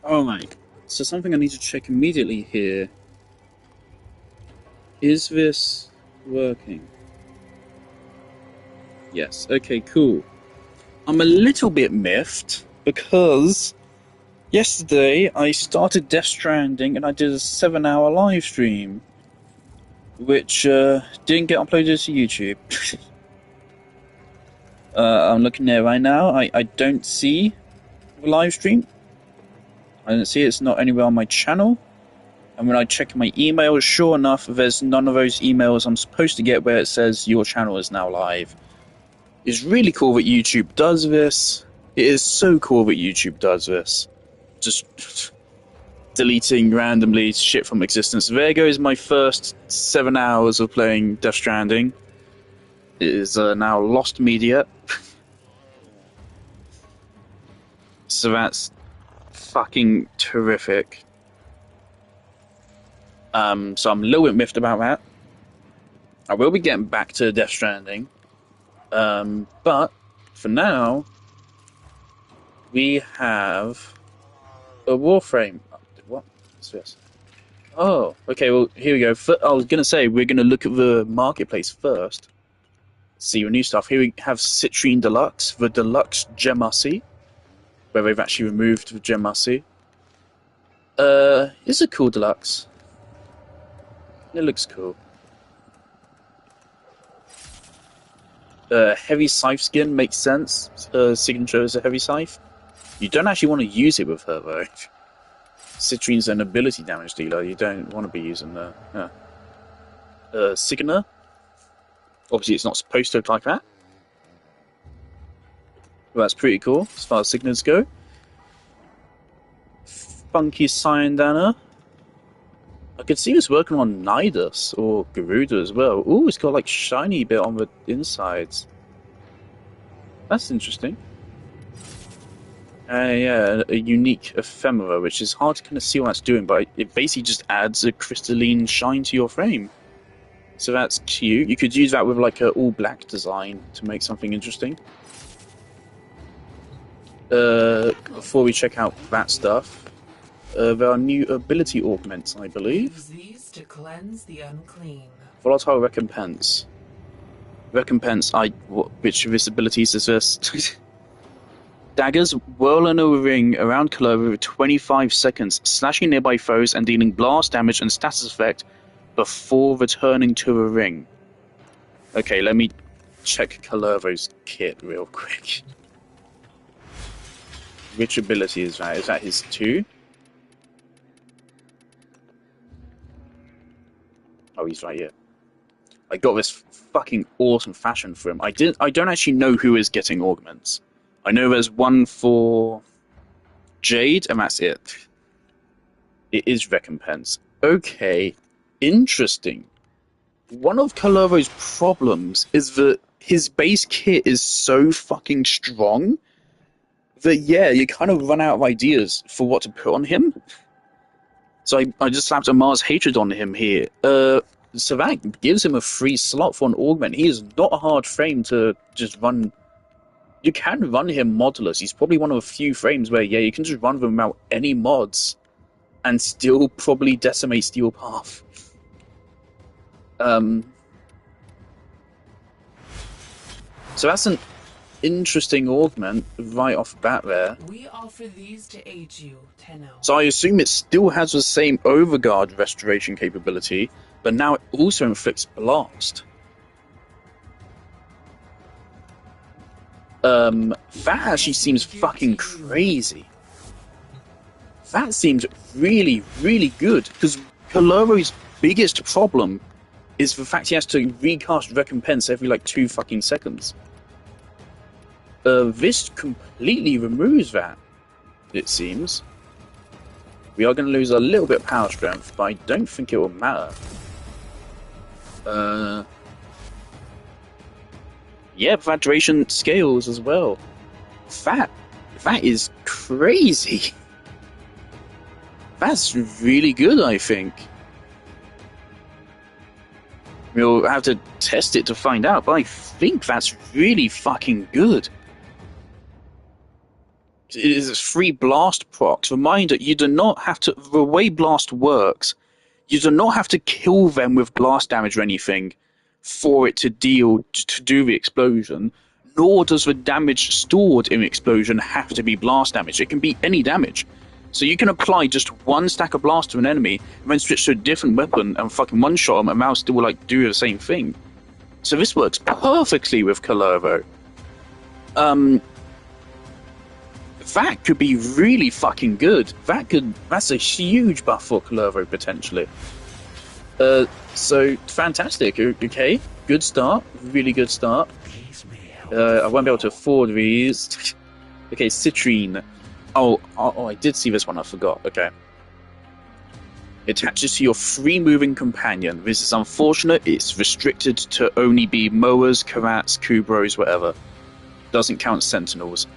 Alright, so something I need to check immediately here. Is this working? Yes, okay, cool. I'm a little bit miffed because yesterday I started Death Stranding and I did a 7-hour live stream, which didn't get uploaded to YouTube. I'm looking there right now. I don't see the live stream. I don't see it. It's not anywhere on my channel. And when I check my emails, sure enough, there's none of those emails I'm supposed to get where it says your channel is now live. It's really cool that YouTube does this. It is so cool that YouTube does this. Just deleting randomly shit from existence. There goes my first 7 hours of playing Death Stranding. It is now lost media. So that's fucking terrific. So I'm a little bit miffed about that. I will be getting back to Death Stranding. But for now, we have a Warframe. What? What's this? Oh, okay, well, here we go. I was going to say, we're going to look at the marketplace first. See the new stuff. Here we have Citrine Deluxe, the Deluxe Gemussi, where they've actually removed the Gemussi. It's a cool Deluxe. It looks cool. Heavy Scythe skin makes sense. Signature is a Heavy Scythe. You don't actually want to use it with her, though. Citrine's an ability damage dealer. You don't want to be using the... Signer. Obviously, it's not supposed to look like that. But that's pretty cool, as far as Signers go. Funky Cyandana. I could see this working on Nidus or Garuda as well. Ooh, it's got like shiny bit on the insides. That's interesting. Yeah, a unique ephemera, which is hard to kind of see what that's doing, but it basically just adds a crystalline shine to your frame. So that's cute. You could use that with like a all-black design to make something interesting. Before we check out that stuff, there are new ability augments, I believe. Use these to cleanse the unclean. Volatile recompense. Recompense. Which of his abilities is this? Daggers whirl in a ring around Culova for 25 seconds, slashing nearby foes and dealing blast damage and status effect before returning to the ring. Okay, let me check Culova's kit real quick. Which ability is that? Is that his 2? Oh, he's right here. I got this fucking awesome fashion for him. I don't actually know who is getting augments. I know there's one for Jade, and that's it. It is recompense. Okay, interesting. One of Culova's problems is that his base kit is so fucking strong that, yeah, you kind of run out of ideas for what to put on him. So I just slapped a Mars Hatred on him here. So that gives him a free slot for an augment. He is not a hard frame to just run. You can run him modulus. He's probably one of a few frames where, yeah, you can just run them without any mods and still probably decimate Steel Path. So that's an interesting augment right off the bat there. We offer these to aid you, Tenno. So I assume it still has the same Overguard restoration capability, but now it also inflicts Blast. That actually seems fucking crazy. That seems really, really good, because Coloro's biggest problem is the fact he has to recast Recompense every like 2 fucking seconds. This completely removes that, it seems. We are going to lose a little bit of power strength, but I don't think it will matter. Yeah, that duration scales as well. That is crazy. That's really good, I think. We'll have to test it to find out, but I think that's really fucking good. It is free blast procs. Reminder, you do not have to. The way blast works, you do not have to kill them with blast damage or anything for it to do the explosion. Nor does the damage stored in the explosion have to be blast damage. It can be any damage. So you can apply just one stack of blast to an enemy, and then switch to a different weapon and fucking one-shot them, and they'll still like do the same thing. So this works perfectly with Kalervo. That could be really fucking good. That's a huge buff for Kalervo potentially. So fantastic. Okay, good start. Really good start. I won't be able to afford these. Okay, Citrine. Oh, I did see this one. I forgot. Okay. It attaches to your free-moving companion. This is unfortunate. It's restricted to only be mowers, karats, kubros, whatever. Doesn't count sentinels.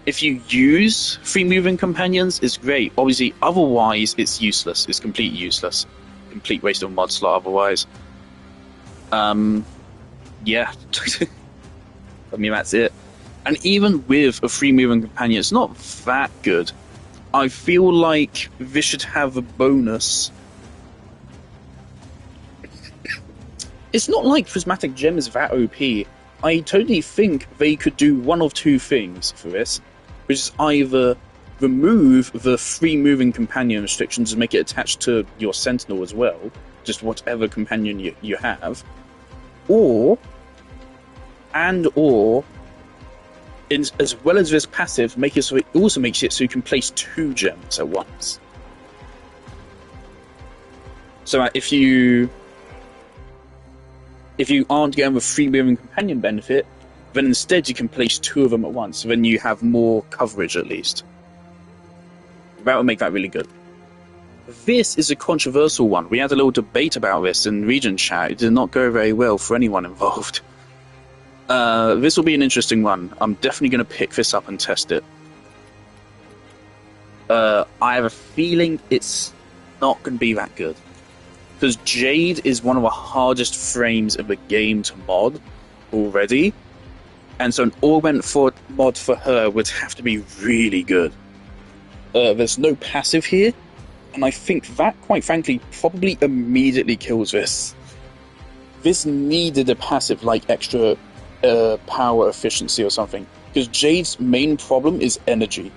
If you use free-moving companions, it's great. Obviously, otherwise, it's useless. It's completely useless. Complete waste of mod slot otherwise. Yeah. I mean, that's it. And even with a free-moving companion, it's not that good. I feel like this should have a bonus. It's not like Prismatic Gem is that OP. I totally think they could do one of two things for this, which is either remove the free-moving companion restrictions and make it attached to your Sentinel as well, just whatever companion you have, or as well as this passive, make it so it also makes it so you can place 2 gems at once. So if you aren't going with free-moving companion benefit, then instead you can place 2 of them at once, so then you have more coverage at least. That would make that really good. This is a controversial one. We had a little debate about this in Region Chat. It did not go very well for anyone involved. This will be an interesting one. I'm definitely going to pick this up and test it. I have a feeling it's not going to be that good. Because Jade is one of the hardest frames in the game to mod already. And so an augment mod for her would have to be really good. There's no passive here. And I think that, quite frankly, probably immediately kills this. This needed a passive like extra power efficiency or something. Because Jade's main problem is energy.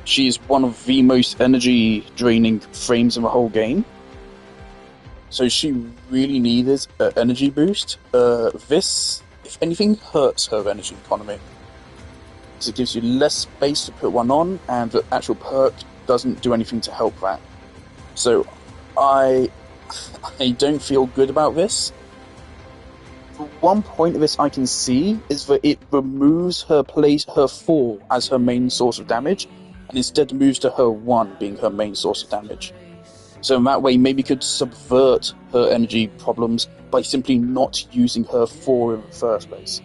She is one of the most energy draining frames in the whole game. So she really needed an energy boost. This, if anything, hurts her energy economy. Because it gives you less space to put one on, and the actual perk doesn't do anything to help that. So I don't feel good about this. The one point of this I can see is that it removes her 4 as her main source of damage, and instead moves to her 1 being her main source of damage. So in that way, maybe could subvert her energy problems by simply not using her 4 in the first place.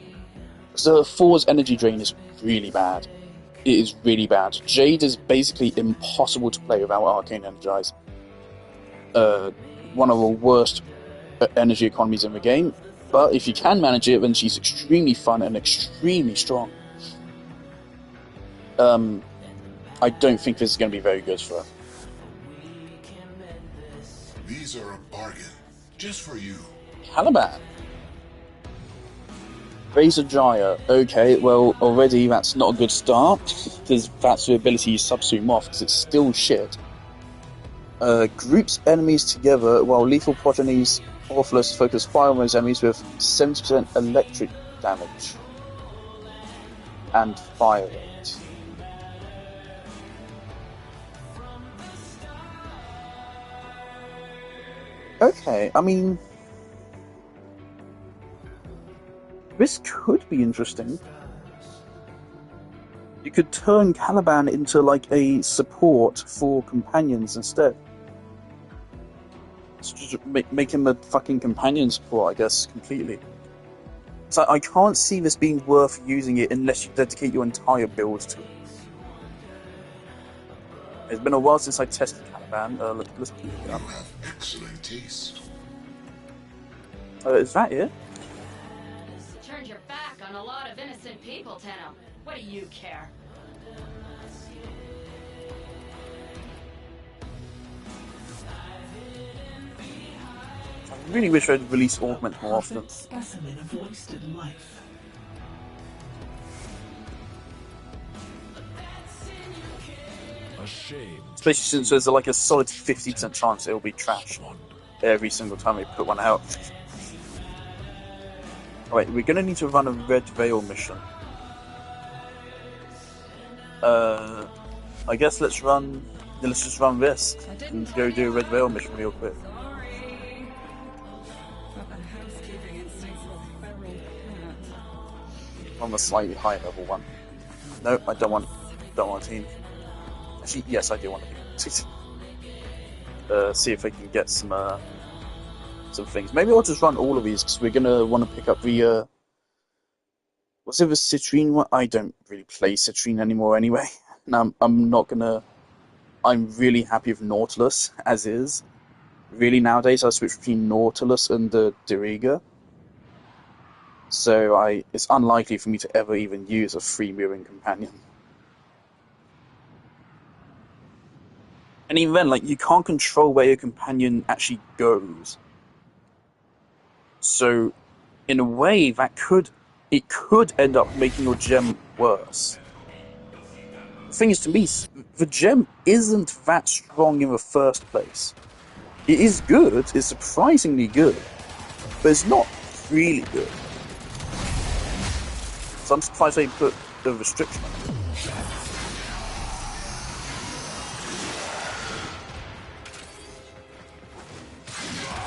So her 4's energy drain is really bad. It is really bad. Jade is basically impossible to play without Arcane Energize. One of the worst energy economies in the game. But if you can manage it, then she's extremely fun and extremely strong. I don't think this is going to be very good for her. These are a bargain, just for you. Caliban. Razor Jaya. Okay, well, already that's not a good start, because that's the ability you subsume off, because it's still shit. Groups enemies together, while lethal progenies Orphalus focus fire on those enemies with 70% electric damage. And fire rate. Okay, I mean, this could be interesting. You could turn Caliban into like a support for companions instead. So just make him a fucking companion support, I guess, completely. So I can't see this being worth using it unless you dedicate your entire build to it. It's been a while since I tested Caliban. Let's pick it up. You have excellent taste. Is that it? turned your back on a lot of innocent people, Tenno. What do you care? I really wish I'd release augments more often. Specimen of wasted life. A shame. Especially since there's like a solid 50% chance it'll be trash every single time we put one out. Alright, we're gonna need to run a Red Veil mission. I guess let's just run this and go do a Red Veil mission real quick. Sorry. But the housekeeping instincts of a feral cat. On the slightly higher level one. No, I don't want a team. Actually, yes, I do want a team. See if I can get some things. Maybe I'll just run all of these because we're gonna want to pick up the what's it, the citrine one? I don't really play citrine anymore anyway. And I'm really happy with Nautilus as is. Really nowadays I switch between Nautilus and the Diriga. So it's unlikely for me to ever even use a free-moving companion. And even then, like, you can't control where your companion actually goes. So, in a way, it could end up making your gem worse. The thing is, to me, the gem isn't that strong in the first place. It is good, it's surprisingly good, but it's not really good. So I'm surprised they put the restriction on it.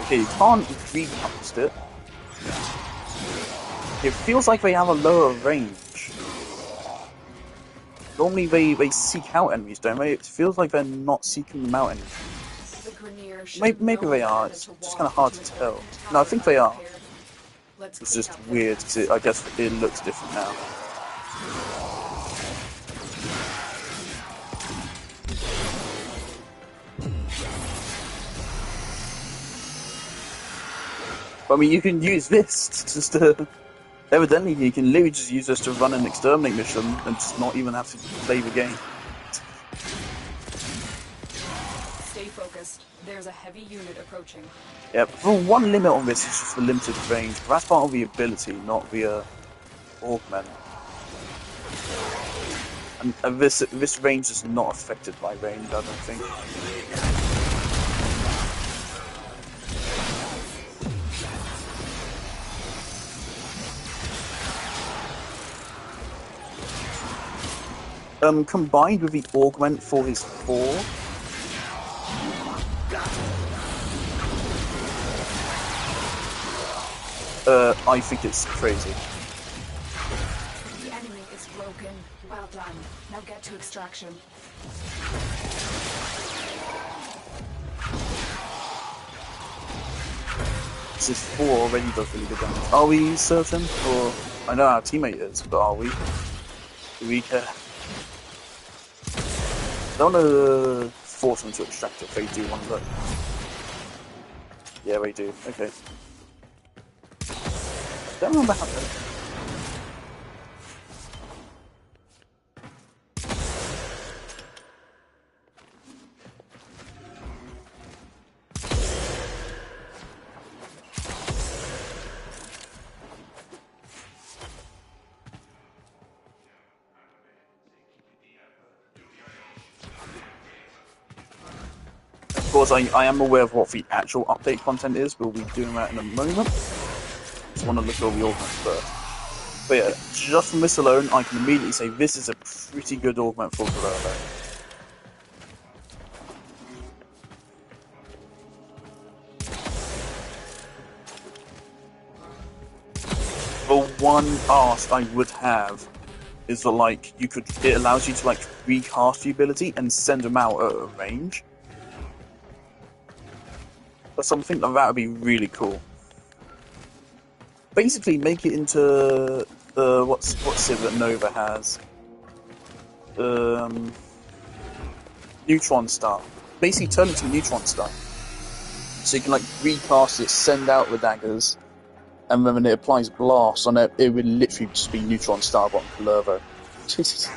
Okay, you can't recast it. It feels like they have a lower range. Normally they seek out enemies, don't they? It feels like they're not seeking them out anymore. Maybe they are, it's just kind of hard to tell. No, I think they are. It's just weird, because I guess it looks different now. But, I mean, you can use this just to... Evidently, you can literally just use this to run an exterminate mission and just not even have to play the game. Stay focused. There's a heavy unit approaching. Yeah, the one limit on this is just the limited range. But that's part of the ability, not the augment. And this range is not affected by range, I don't think. Combined with the augment for his 4, I think it's crazy. The enemy is broken. Well done. Now get to extraction. This is 4 already does really good damage. Are we certain? Or I know our teammate is, but are we? Do we care? I don't want to force them to extract if they do want to look. Yeah, they do. Okay. Don't remember how to. Of course, I am aware of what the actual update content is, but we'll be doing that in a moment. Just want to look at all the augments first. But yeah, just from this alone, I can immediately say this is a pretty good augment for Guerrero. The one ask I would have is that, like, it allows you to, like, recast the ability and send them out at a range. But something like that would be really cool. Basically, make it into what's it that Nova has? Neutron Star. Basically, turn it to Neutron Star. So you can like recast it, send out the daggers, and then when it applies blast on it, it would literally just be Neutron Starbot and Calervo. Jesus.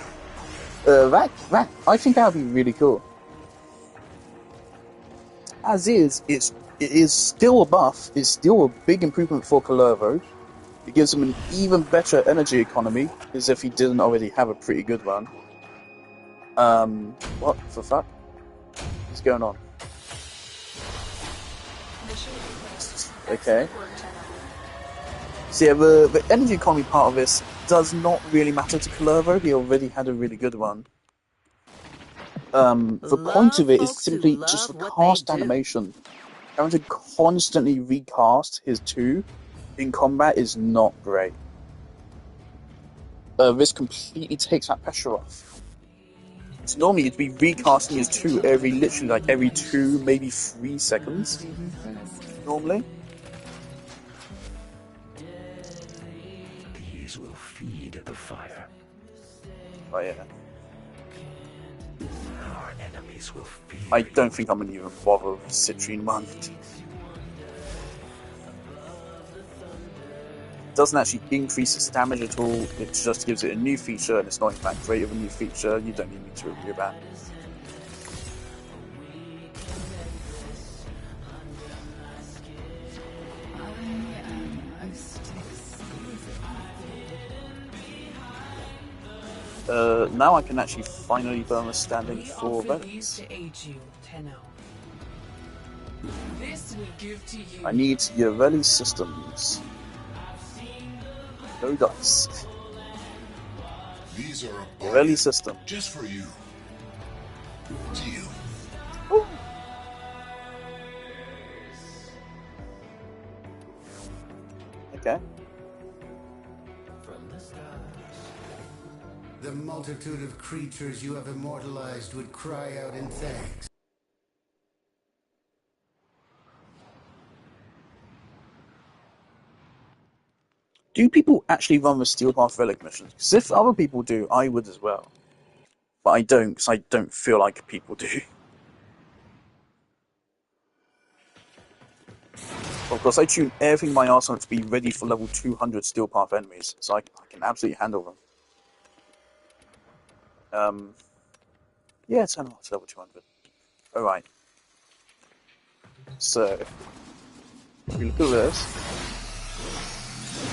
I think that would be really cool. As is, it is still a buff. It's still a big improvement for Calervo. It gives him an even better energy economy, as if he didn't already have a pretty good one. What the fuck? What's going on? Okay. So yeah, the energy economy part of this does not really matter to Calervo. He already had a really good one. The point of it is simply just the cast animation. Having to constantly recast his 2 in combat is not great. This completely takes that pressure off. So normally you'd be recasting his 2 every 2, maybe 3 seconds. Normally. These will feed the fire. Oh yeah. Our enemies will feed. I don't think I'm gonna even bother with Citrine 1. Doesn't actually increase its damage at all, it just gives it a new feature, and it's not in fact great of a new feature. You don't need me to review that. Now I can actually finally burn a standing for votes. I need Yoreli systems. No dice. These are a Yoreli system. just for you. Deal. Ooh. Okay. The multitude of creatures you have immortalized would cry out in thanks. Do people actually run the Steel Path Relic missions? Because if other people do, I would as well. But I don't, because I don't feel like people do. Of course, I tune everything in my arsenal to be ready for level 200 Steel Path enemies, so I can absolutely handle them. Yeah, turn them up to level 200. Alright. So, if we look at this,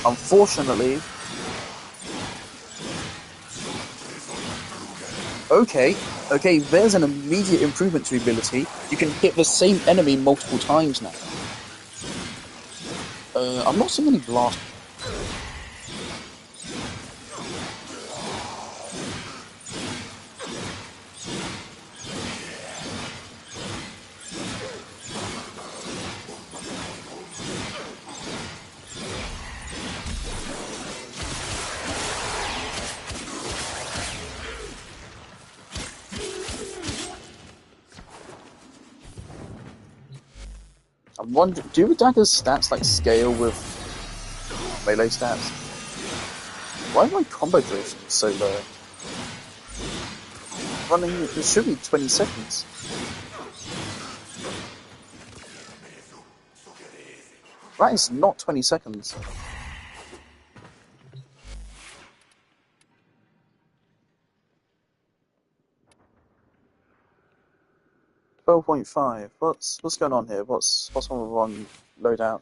unfortunately... Okay, there's an immediate improvement to the ability. You can hit the same enemy multiple times now. I'm not seeing any blast. I'm wondering, do Dagger's stats like scale with melee stats? Why are my combo duration so low? Running, it should be 20 seconds. That is not 20 seconds. .5. What's going on here? What's on the wrong loadout?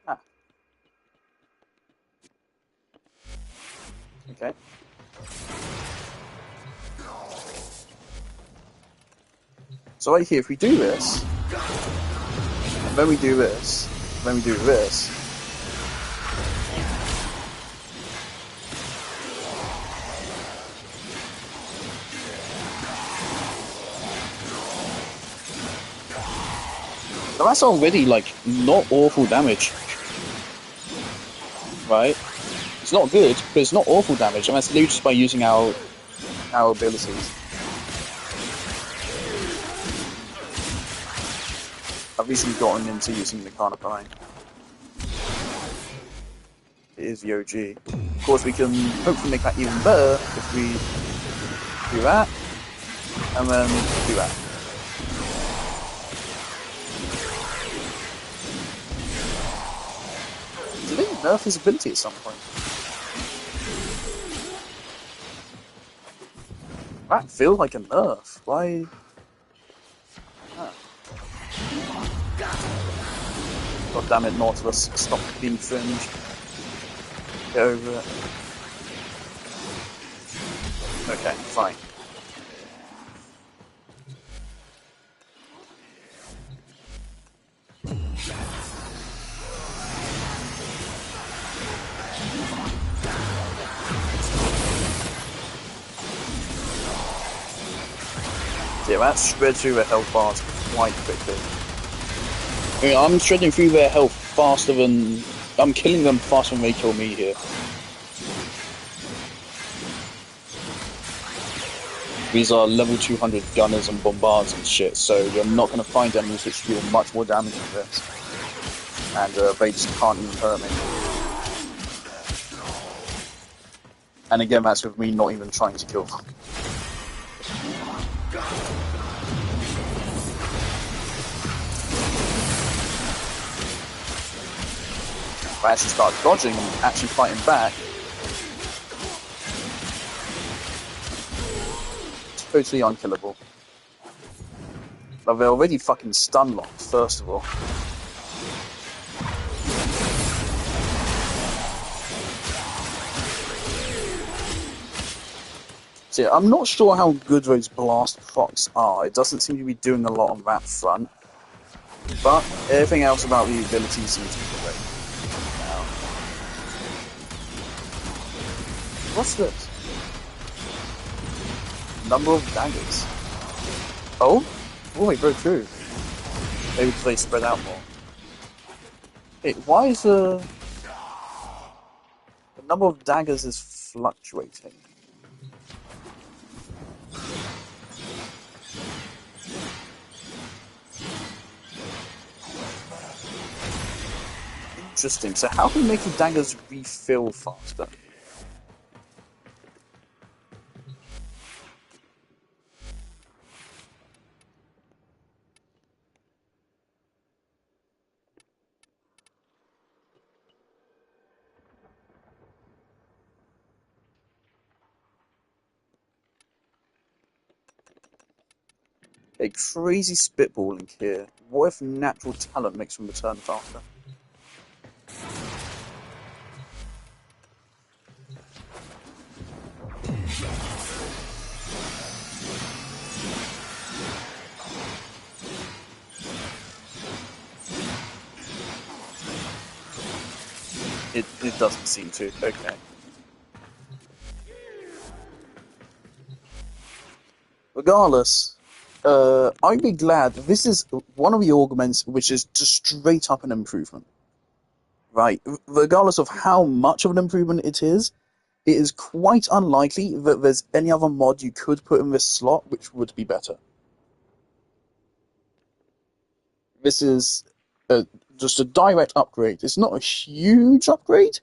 Ah. Okay. So right here, if we do this, and then we do this, and then we do this. So that's already, like, not awful damage. Right? It's not good, but it's not awful damage, and that's literally just by using our abilities. I've recently gotten into using the Carnifying. It is the OG. Of course, we can hopefully make that even better if we do that, and then do that. nerf his ability at some point? That feels like a nerf. Why? Ah. God damn it, Nautilus. Stop being fringe. Get over it. Okay, fine. Yeah, that spreads through their health bars quite quickly. I mean, I'm shredding through their health faster than... I'm killing them faster than they kill me here. These are level 200 gunners and bombards and shit, so you're not going to find enemies which deal much more damage than this. And they just can't even hurt me. And again, that's with me not even trying to kill them. If I actually start dodging and actually fighting back, totally unkillable. Like, they're already fucking stun locked, first of all. See, I'm not sure how good those blast procs are. It doesn't seem to be doing a lot on that front. But everything else about the ability seems to be great. Now, what's this? Number of daggers. Oh? Oh, they broke through. Maybe because they spread out more. Hey, why is the number of daggers is fluctuating? Interesting. So how can we make the daggers refill faster? A crazy spitballing here. What if natural talent makes them return faster? It doesn't seem to. Okay. Regardless, I'd be glad. This is one of the augments which is just straight up an improvement. Right? Regardless of how much of an improvement it is quite unlikely that there's any other mod you could put in this slot which would be better. This is just a direct upgrade. It's not a huge upgrade,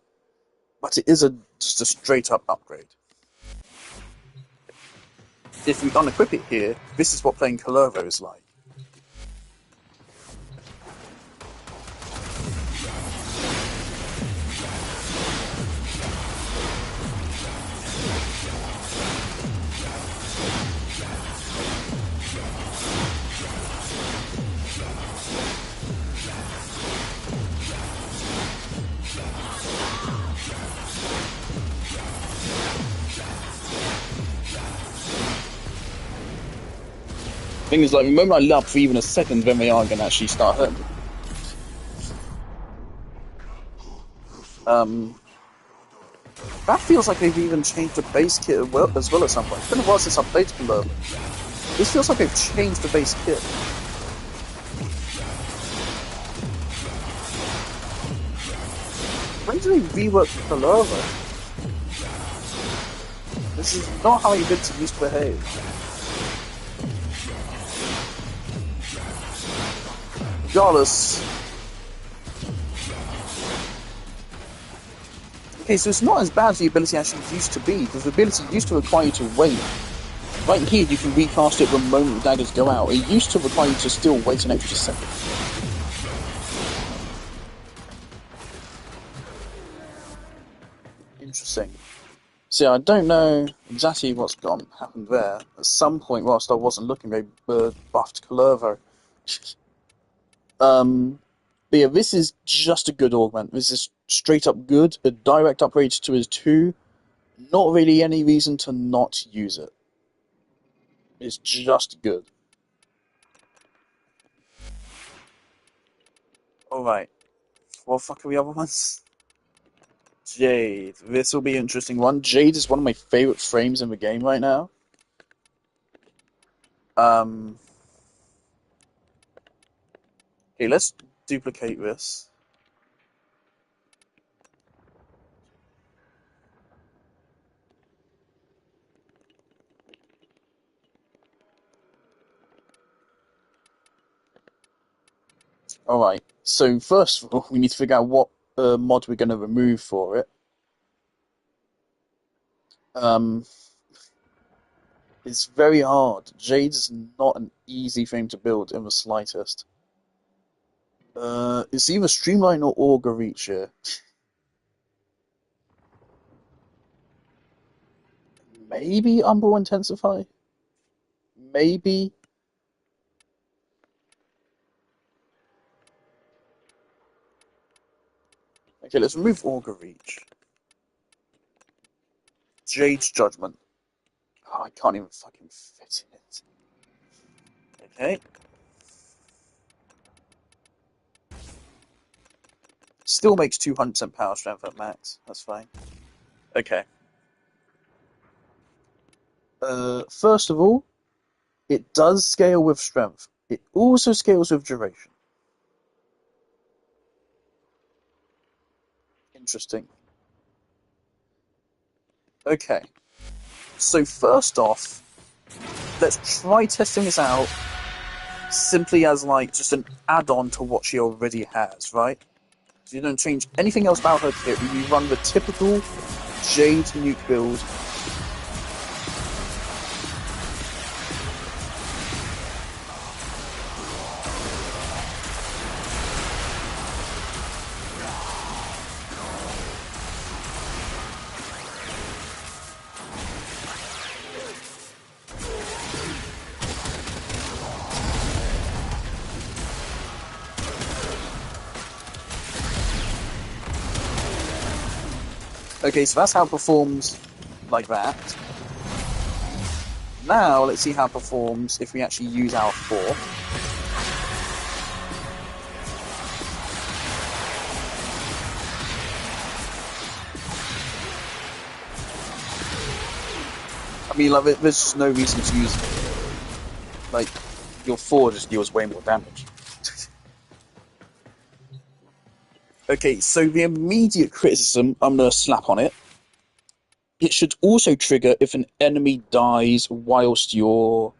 but it is just a straight up upgrade. If we unequip it here, this is what playing Kalervo is like. Thing is, like, the moment I love for even a second, then they are going to actually start hurting. That feels like they've even changed the base kit as well at some point. It's been a while since I played Kalervo. This feels like they've changed the base kit. When do they rework Kalervo? This is not how ability used to behave. Regardless. Okay, so it's not as bad as the ability actually used to be, because the ability used to require you to wait. Right here, you can recast it the moment the daggers go out. It used to require you to still wait an extra second. Interesting. See, I don't know exactly what's happened there. At some point, whilst I wasn't looking, they buffed Calervo. But yeah, this is just a good augment. This is straight up good. A direct upgrade to his 2. Not really any reason to not use it. It's just good. Alright. What the fuck are the other ones? Jade. This will be an interesting one. Jade is one of my favorite frames in the game right now. Okay, let's duplicate this. Alright, so first of all, we need to figure out what mod we're going to remove for it. It's very hard. Jade is not an easy thing to build in the slightest. It's either Streamline or Augur Reach here. Maybe Umbral Intensify? Maybe? Okay, let's remove Augur Reach. Jade's Judgment. Oh, I can't even fucking fit it. Okay. Still makes 200% power strength at max. That's fine. Okay. First of all, it does scale with strength. It also scales with duration. Interesting. Okay. So first off, let's try testing this out simply as like just an add-on to what she already has, right? So you don't change anything else about her kit. You run the typical Jade nuke build. Okay, so that's how it performs like that. Now, let's see how it performs if we actually use our 4. I mean, like, there's just no reason to use it. Like, your 4 just deals way more damage. Okay, so the immediate criticism I'm going to slap on it. It should also trigger if an enemy dies whilst you're...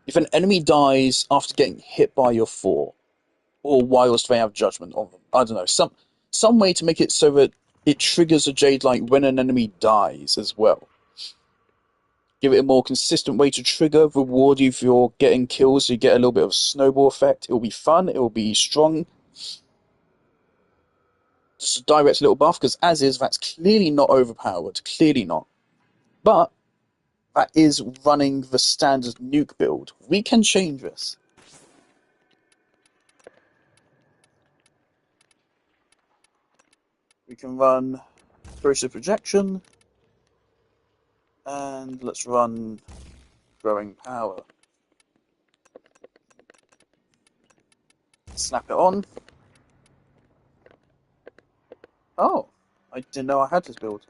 If an enemy dies after getting hit by your 4, or whilst they have judgment on them. I don't know, some way to make it so that it triggers a Jade Light when an enemy dies as well. Give it a more consistent way to trigger, reward you for getting kills so you get a little bit of a snowball effect. It will be fun, it will be strong. Just a direct little buff, because as is, that's clearly not overpowered. Clearly not. But that is running the standard nuke build. We can change this. We can run Corrosive Projection, and let's run Growing Power. Snap it on. Oh, I didn't know I had this build.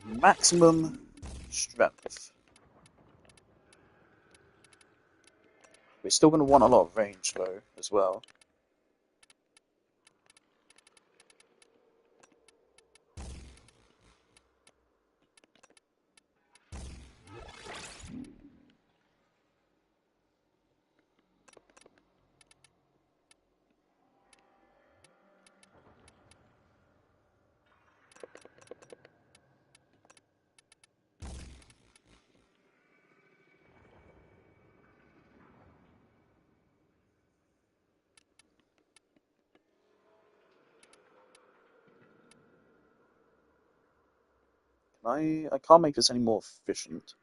Maximum Strength. We're still going to want a lot of range, though, as well. I can't make this any more efficient.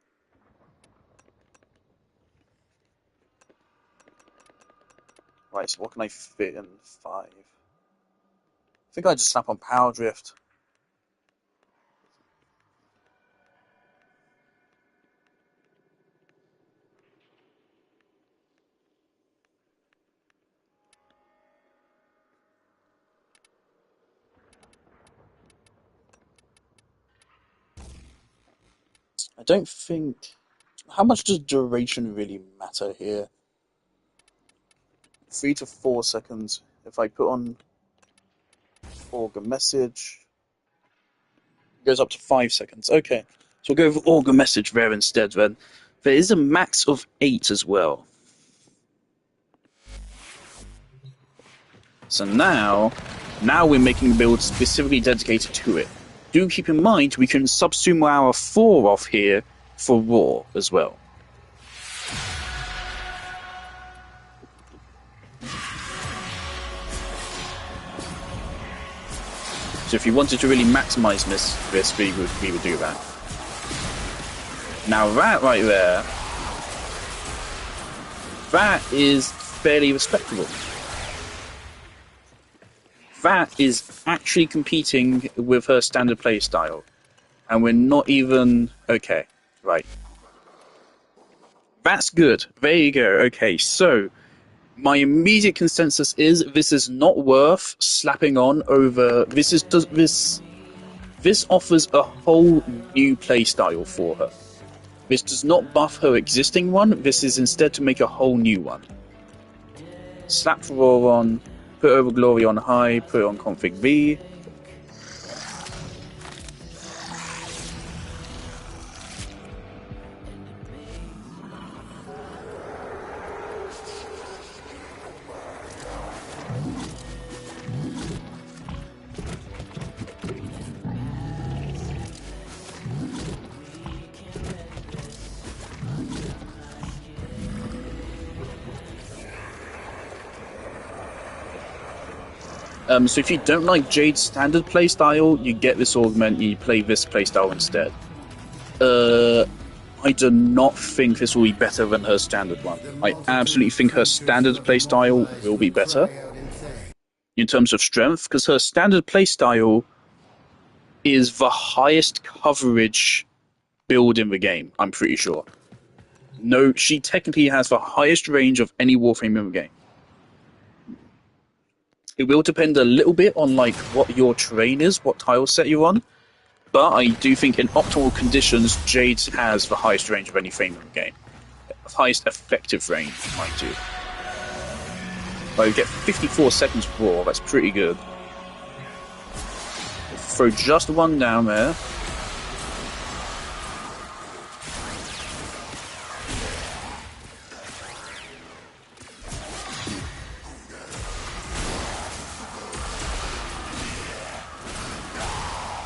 Right, so what can I fit in 5? I think I just snap on Power Drift. I don't think... How much does duration really matter here? 3 to 4 seconds. If I put on Augur Message, it goes up to 5 seconds. Okay, so we'll go with Augur Message there instead then. There is a max of 8 as well. So now we're making a build specifically dedicated to it. Do keep in mind we can subsume our 4 off here for Raw as well. So if you wanted to really maximize this we would do that. Now that right there, that is fairly respectable. That is actually competing with her standard play style. And we're not even... Okay, right. That's good. There you go. Okay, so my immediate consensus is this is not worth slapping on over... This offers a whole new play style for her. This does not buff her existing one. This is instead to make a whole new one. Slap the Raw on... Put over Glory on high, put it on config B. So if you don't like Jade's standard playstyle, you get this augment and you play this playstyle instead. I do not think this will be better than her standard one. I absolutely think her standard playstyle will be better in terms of strength, because her standard playstyle is the highest coverage build in the game, I'm pretty sure. No, she technically has the highest range of any Warframe in the game. It will depend a little bit on like what your terrain is, what tile set you're on, but I do think in optimal conditions, Jade has the highest range of any frame in the game. Highest effective range, mind you. Well, you get 54 seconds raw, that's pretty good. Throw just one down there.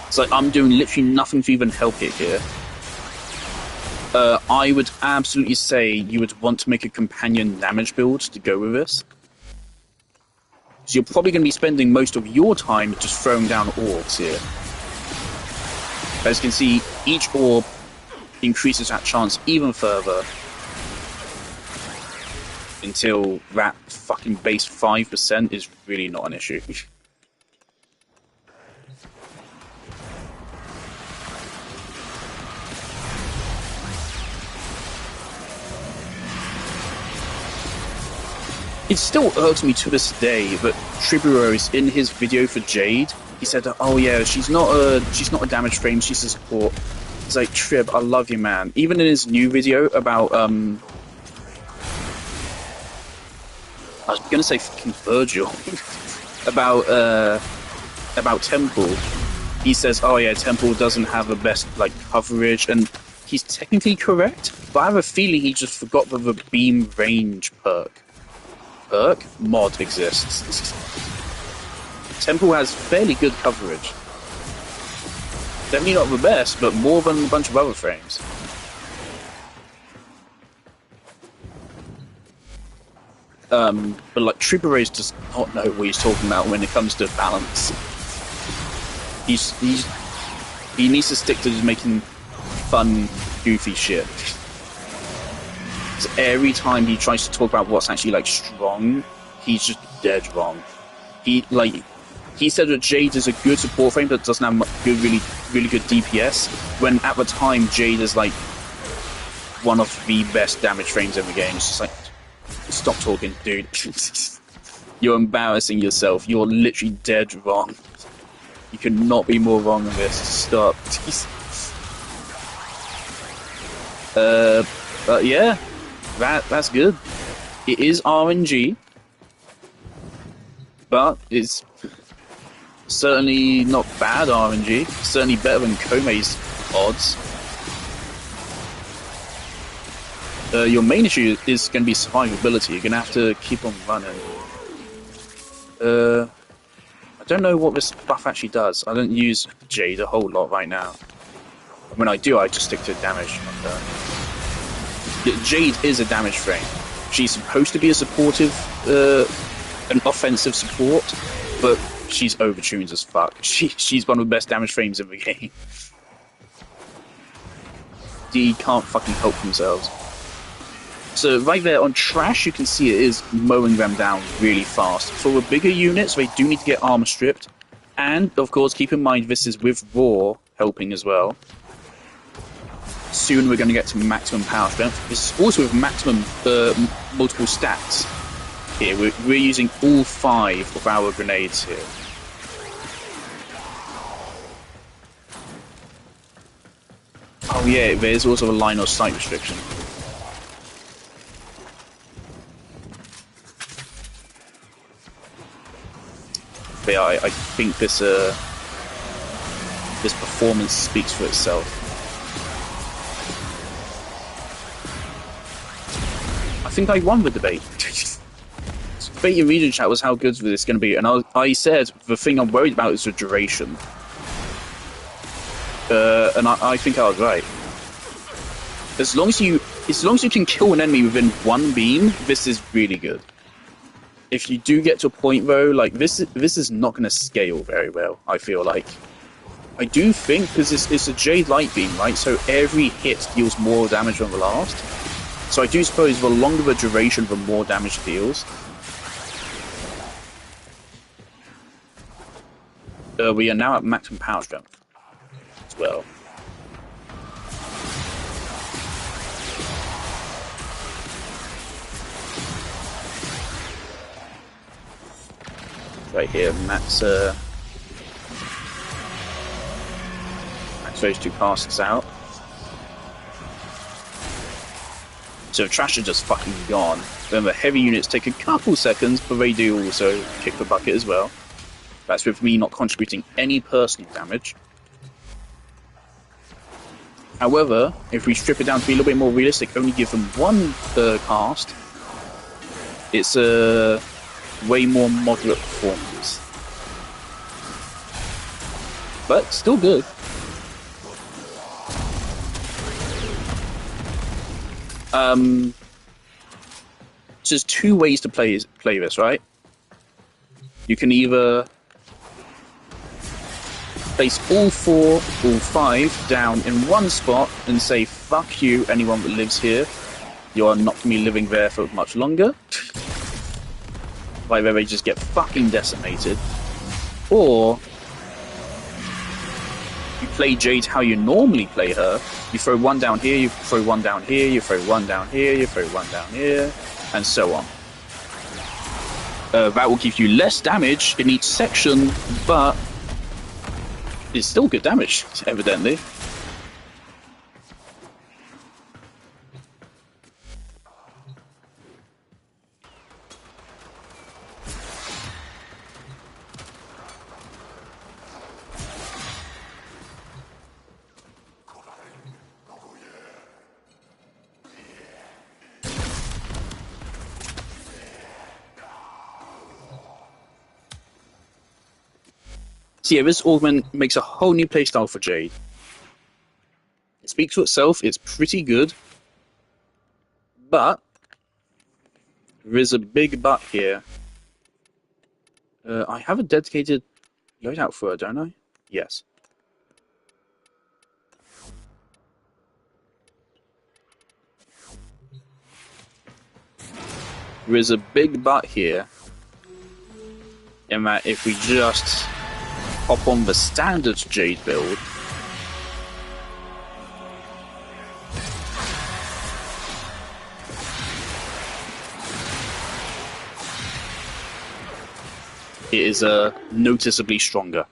It's like I'm doing literally nothing to even help it here. I would absolutely say you would want to make a companion damage build to go with this. So you're probably going to be spending most of your time just throwing down orbs here. As you can see, each orb increases that chance even further until that fucking base 5% is really not an issue. It still irks me to this day that Triburos, in his video for Jade, he said, "Oh yeah, she's not a damage frame, she's a support." It's like, Trib, I love you, man. Even in his new video about I was gonna say fucking Virgil about Temple. He says, "Oh yeah, Temple doesn't have the best like coverage," and he's technically correct. But I have a feeling he just forgot that the beam range perk mod exists. Temple has fairly good coverage. Definitely not the best, but more than a bunch of other frames. But like Triburos does not know what he's talking about when it comes to balance. He needs to stick to just making fun, goofy shit. So every time he tries to talk about what's actually like strong, he's just dead wrong. He said that Jade is a good support frame but doesn't have good, really good DPS. When at the time Jade is like one of the best damage frames in the game. It's just like, stop talking, dude. You're embarrassing yourself. You're literally dead wrong. You could not be more wrong than this. Stop. But yeah, that's good. It is RNG, but it's certainly not bad RNG. Certainly better than Komei's odds. Your main issue is going to be survivability. You're going to have to keep on running. I don't know what this buff actually does. I don't use Jade a whole lot right now. When I do, I just stick to damage. Jade is a damage frame. She's supposed to be a supportive, an offensive support, but she's overtuned as fuck. She's one of the best damage frames in the game. D can't fucking help themselves. So right there on Trash, you can see it is mowing them down really fast. For the bigger units, they do need to get armor stripped. And, of course, keep in mind this is with Raw helping as well. Soon we're going to get to maximum power strength. This is also with maximum multiple stats. Here, we're using all 5 of our grenades here. Oh yeah, there's also a line of sight restriction. But yeah, I think this performance speaks for itself. I think I won the debate. The debate in region chat was how good this is going to be, and I said the thing I'm worried about is the duration. And I think I was right. As long as you can kill an enemy within 1 beam, this is really good. If you do get to a point though, like this is not going to scale very well. I feel like. I do think because it's a Jade light beam, right? So every hit deals more damage than the last. So I do suppose the longer the duration, the more damage it deals. We are now at maximum power strength as well. Right here, max those 2 casks out. So Trash are just fucking gone. Then the heavy units take a couple seconds, but they do also kick the bucket as well. That's with me not contributing any personal damage. However, if we strip it down to be a little bit more realistic, only give them 1 cast, it's a way more moderate performance. But still good. So there's 2 ways to play this, right? You can either place all 4, all 5 down in 1 spot and say, fuck you, anyone that lives here. You are not going to be living there for much longer. Like where they just get fucking decimated. Or you play Jade how you normally play her. You throw 1 down here, you throw 1 down here, you throw 1 down here, you throw 1 down here, and so on. That will give you less damage in each section, but it's still good damage, evidently. So yeah, this augment makes a whole new playstyle for Jade. It speaks for itself, it's pretty good. But there's a big but here. I have a dedicated loadout for her, don't I? Yes. There is a big but here, in that if we just hop on the standard Jade build, it is noticeably stronger.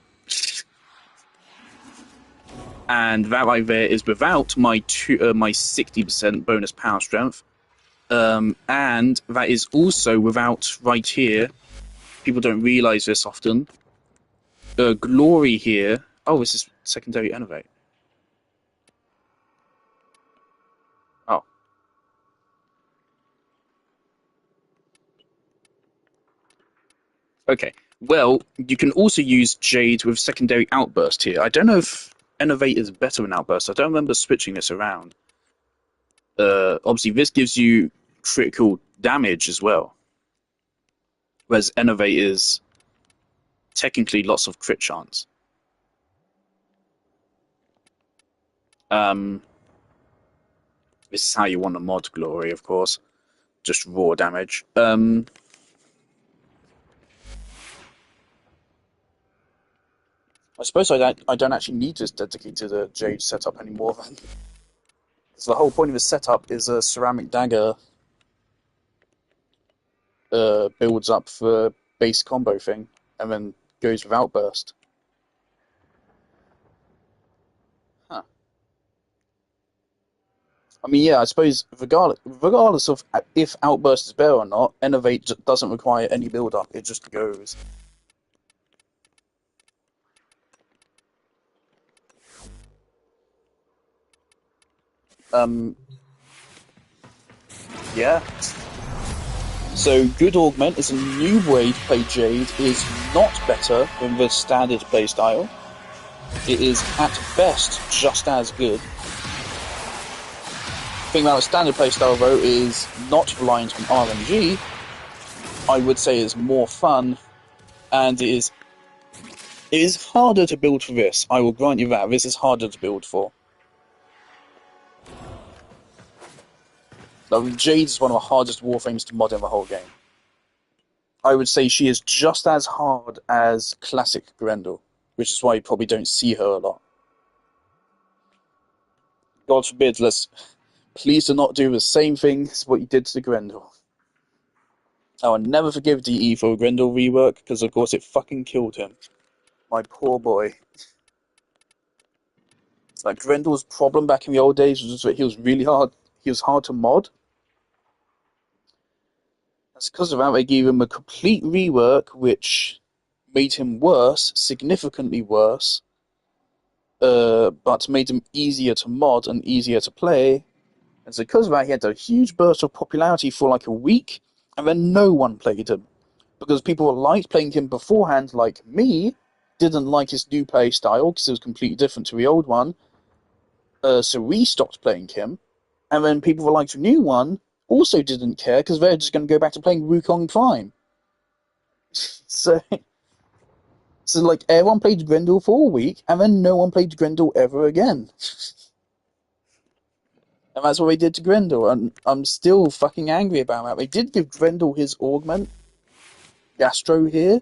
And that right there is without my 60% bonus power strength. And that is also without, right here, people don't realise this often, glory here. Oh, this is secondary innovate. Oh. Okay. Well, you can also use Jade with secondary outburst here. I don't know if innovate is better than outburst. I don't remember switching this around. Obviously, this gives you critical damage as well, whereas innovate is technically lots of crit chance. This is how you want to mod glory, of course. Just raw damage. I suppose I don't actually need to dedicate to the Jade setup anymore then. So the whole point of the setup is a ceramic dagger builds up for base combo thing, and then goes with outburst. Huh. I mean, yeah, I suppose regardless of if outburst is better or not, innovate doesn't require any build up. It just goes. Yeah. So, Good Augment is a new way to play Jade, is not better than the standard playstyle. It is, at best, just as good. The thing about the standard playstyle, though, is not reliant on RNG. I would say is more fun, and it is harder to build for this. I will grant you that. This is harder to build for. Jade is one of the hardest Warframes to mod in the whole game. I would say she is just as hard as classic Grendel, which is why you probably don't see her a lot. God forbid, please do not do the same thing as what you did to Grendel. I will never forgive DE for a Grendel rework, because of course it fucking killed him. My poor boy. It's like Grendel's problem back in the old days was that he was really hard. He was hard to mod. That's because of that they gave him a complete rework, which made him worse, significantly worse, but made him easier to mod and easier to play. And so because of that, he had a huge burst of popularity for like a week, and then no one played him. Because people liked playing him beforehand, like me, didn't like his new play style, because it was completely different to the old one. So we stopped playing him. And then people who liked the new one also didn't care, because they're just going to go back to playing Wukong Prime. So like, everyone played Grendel for a week, and then no one played Grendel ever again. And that's what they did to Grendel, and I'm still fucking angry about that. They did give Grendel his augment, Gastro here,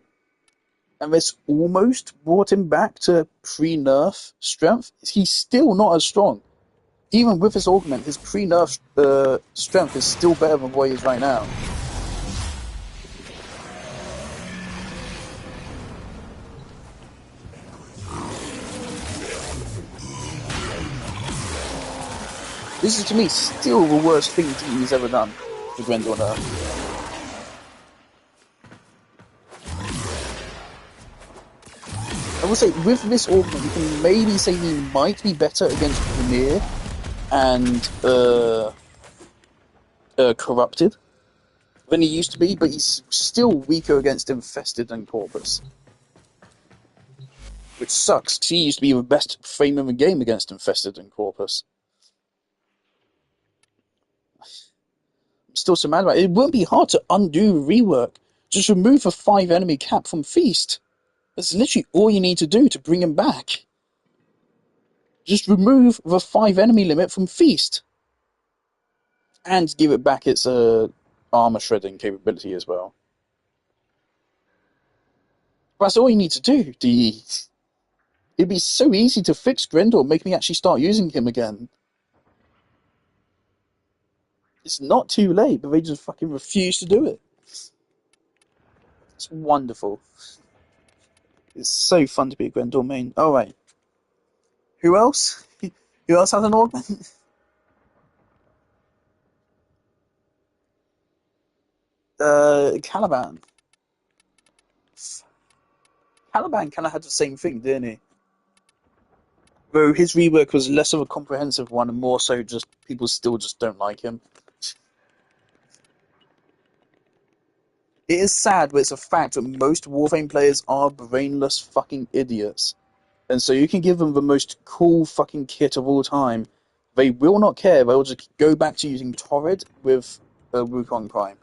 and this almost brought him back to pre-nerf strength. He's still not as strong. Even with his augment, his pre-nerf strength is still better than what he is right now. This is, to me, still the worst thing DE's ever done to Grendel on Earth. I will say, with this augment, you can maybe say he might be better against Premier and Corrupted than he used to be, but he's still weaker against Infested and Corpus. Which sucks, because he used to be the best frame in the game against Infested and Corpus. I'm still so mad about it. It won't be hard to undo rework. Just remove the 5 enemy cap from Feast. That's literally all you need to do to bring him back. Just remove the 5 enemy limit from Feast. And give it back its armor shredding capability as well. That's all you need to do. It'd be so easy to fix Grendel, make me actually start using him again. It's not too late, but they just fucking refuse to do it. It's wonderful. It's so fun to be a Grendel main. Alright. Who else? Who else has an augment? Caliban. Caliban kind of had the same thing, didn't he? Though his rework was less of a comprehensive one and more so just people still just don't like him. It is sad, but it's a fact that most Warframe players are brainless fucking idiots. And so you can give them the most cool fucking kit of all time. They will not care. They'll just go back to using Torrid with Wukong Prime.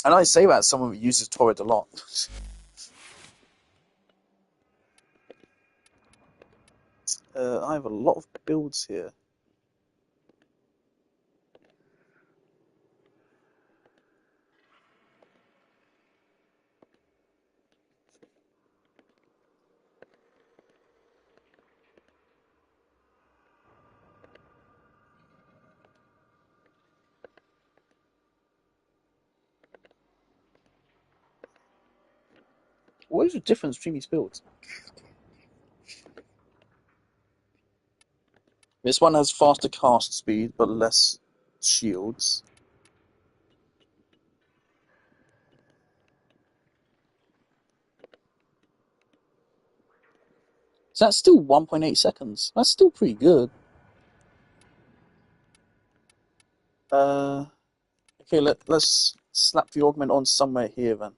And I say that as someone who uses Torrid a lot. I have a lot of builds here. What is the difference between these builds? This one has faster cast speed, but less shields. So that's still 1.8 seconds. That's still pretty good. Okay, let's slap the augment on somewhere here then.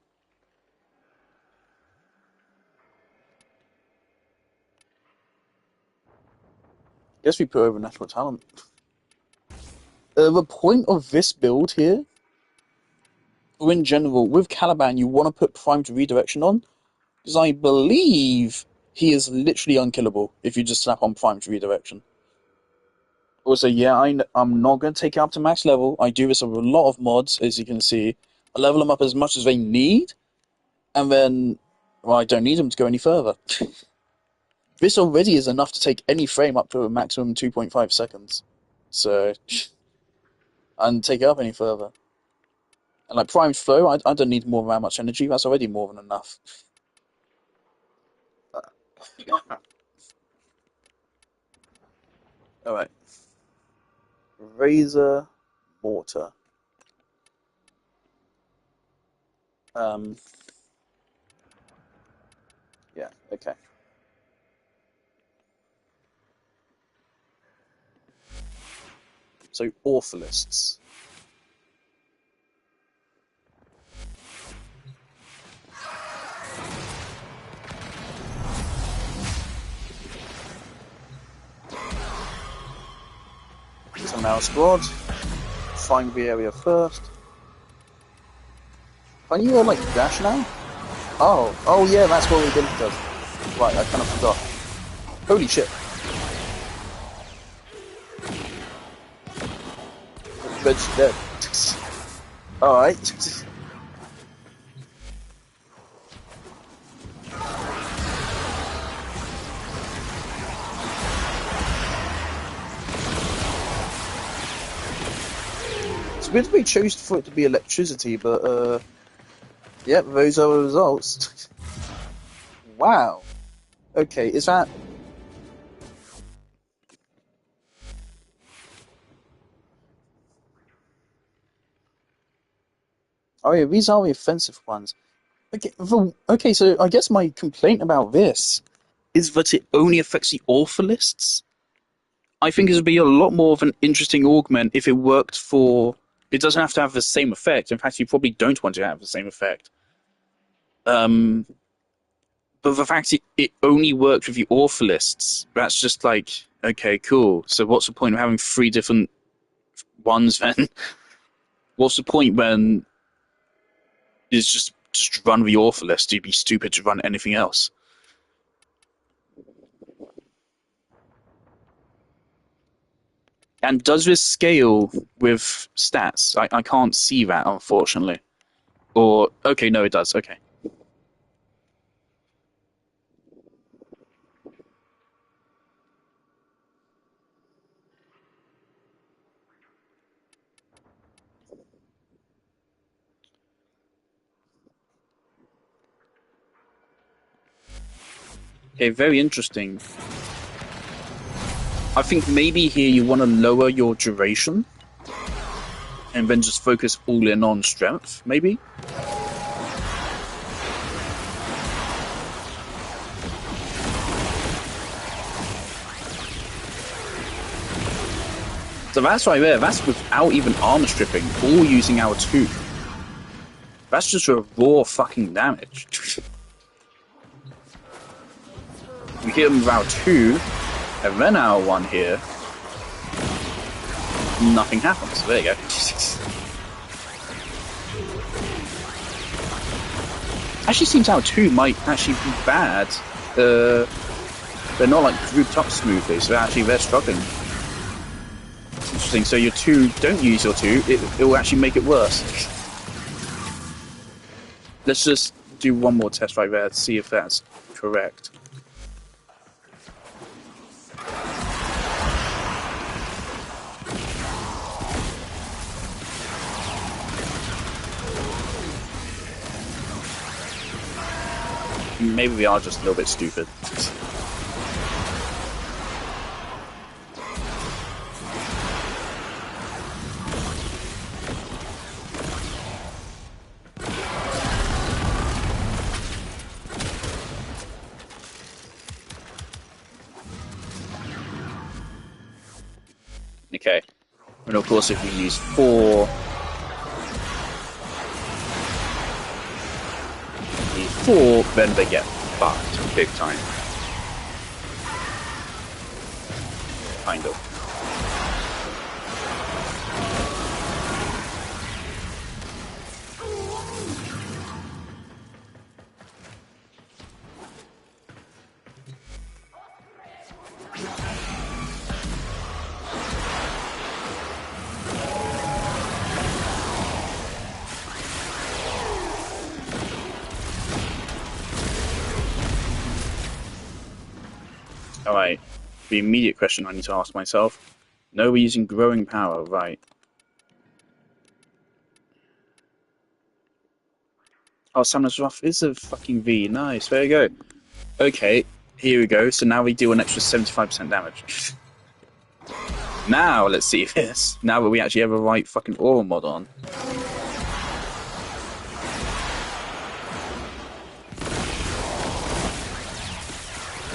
Guess we put over natural talent. The point of this build here, or in general, with Caliban, you want to put primed redirection on, because I believe he is literally unkillable if you just slap on primed redirection. Also, yeah, I'm not going to take it up to max level. I do this with a lot of mods, as you can see. I level them up as much as they need, and then, well, I don't need them to go any further. This already is enough to take any frame up to a maximum 2.5 seconds. So, and take it up any further. And like primed flow, I don't need more than that much energy. That's already more than enough. All right. Razor mortar. Yeah. Okay. So Orphalists. So now squad. Find the area first. Can you like dash now? Oh yeah, that's what we did. Right, I kind of forgot. Holy shit! Red's dead. All right. It's weird we chose for it to be electricity, but yep, those are the results. Wow. Okay, is that... Oh yeah, these are the offensive ones. Okay, so I guess my complaint about this is that it only affects the Orphalists. I think it would be a lot more of an interesting augment if it worked for... It doesn't have to have the same effect. In fact, you probably don't want to have the same effect. But the fact it only worked with the Orphalists, that's just like, okay, cool. So what's the point of having 3 different ones then? What's the point when it's just run the Orphalist? You'd be stupid to run anything else. And does this scale with stats? I can't see that, unfortunately. Or, okay, no, it does. Okay. Okay, very interesting. I think maybe here you want to lower your duration and then just focus all in on strength, maybe? So that's right there, that's without even armor stripping or using our 2. That's just a raw fucking damage. We hit him with our 2, and then our 1 here. Nothing happens. There you go. Actually seems our 2 might actually be bad. They're not like grouped up smoothly, so they're struggling. Interesting, so your 2, don't use your 2, it will actually make it worse. Let's just do one more test right there to see if that's correct. Maybe we are just a little bit stupid. Okay. And of course if we use 4... 4, then they get fucked big time. Kind of. Alright, the immediate question I need to ask myself. No, we're using growing power, right. Oh, Summoner's Wrath is a fucking V, nice, there you go. Okay, here we go, so now we do an extra 75% damage. Now, let's see this. Now that we actually have a right fucking aura mod on.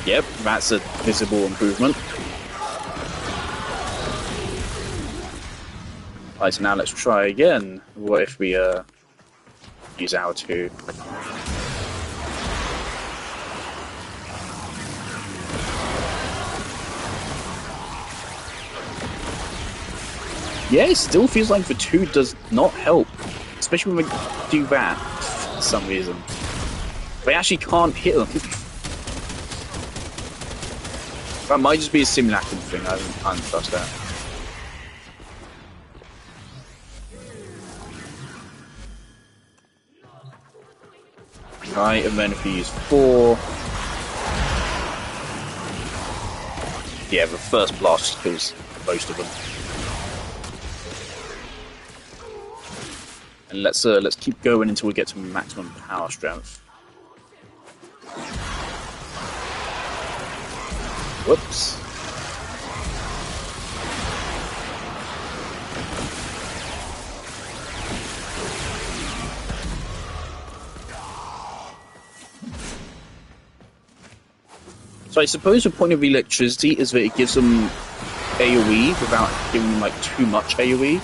Yep, that's a visible improvement. Right, so now let's try again. What if we use our 2? Yeah, it still feels like the 2 does not help. Especially when we do that for some reason. They actually can't hit them. That might just be a simulacrum thing, I don't trust that. Right, and then if we use 4... Yeah, the first blast kills most of them. And let's keep going until we get to maximum power strength. Whoops. So I suppose the point of electricity is that it gives them AoE without giving them like too much AoE.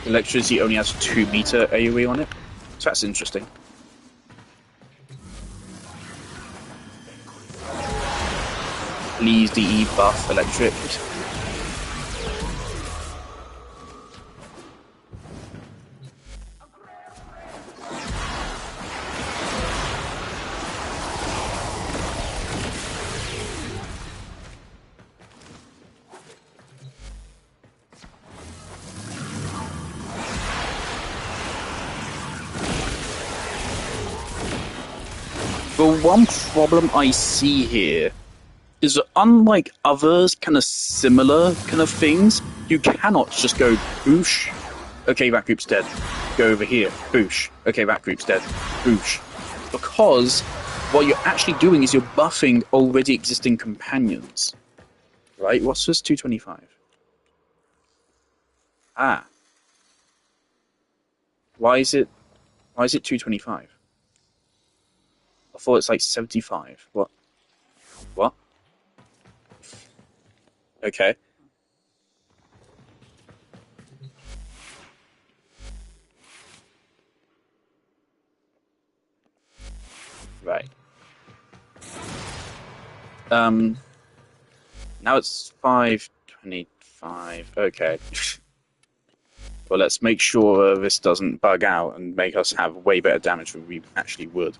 Electricity only has 2 meter AoE on it, so that's interesting. Please DE buff electric. The one problem I see here is that unlike others kind of similar kind of things, you cannot just go boosh. Okay, that group's dead. Go over here. Boosh. Okay, that group's dead. Boosh. Because what you're actually doing is you're buffing already existing companions. Right? What's this 225? Ah. Why is it 225? I thought it's like 75. What? What? Okay. Right. Now it's 525. Okay. Well, let's make sure this doesn't bug out and make us have way better damage than we actually would.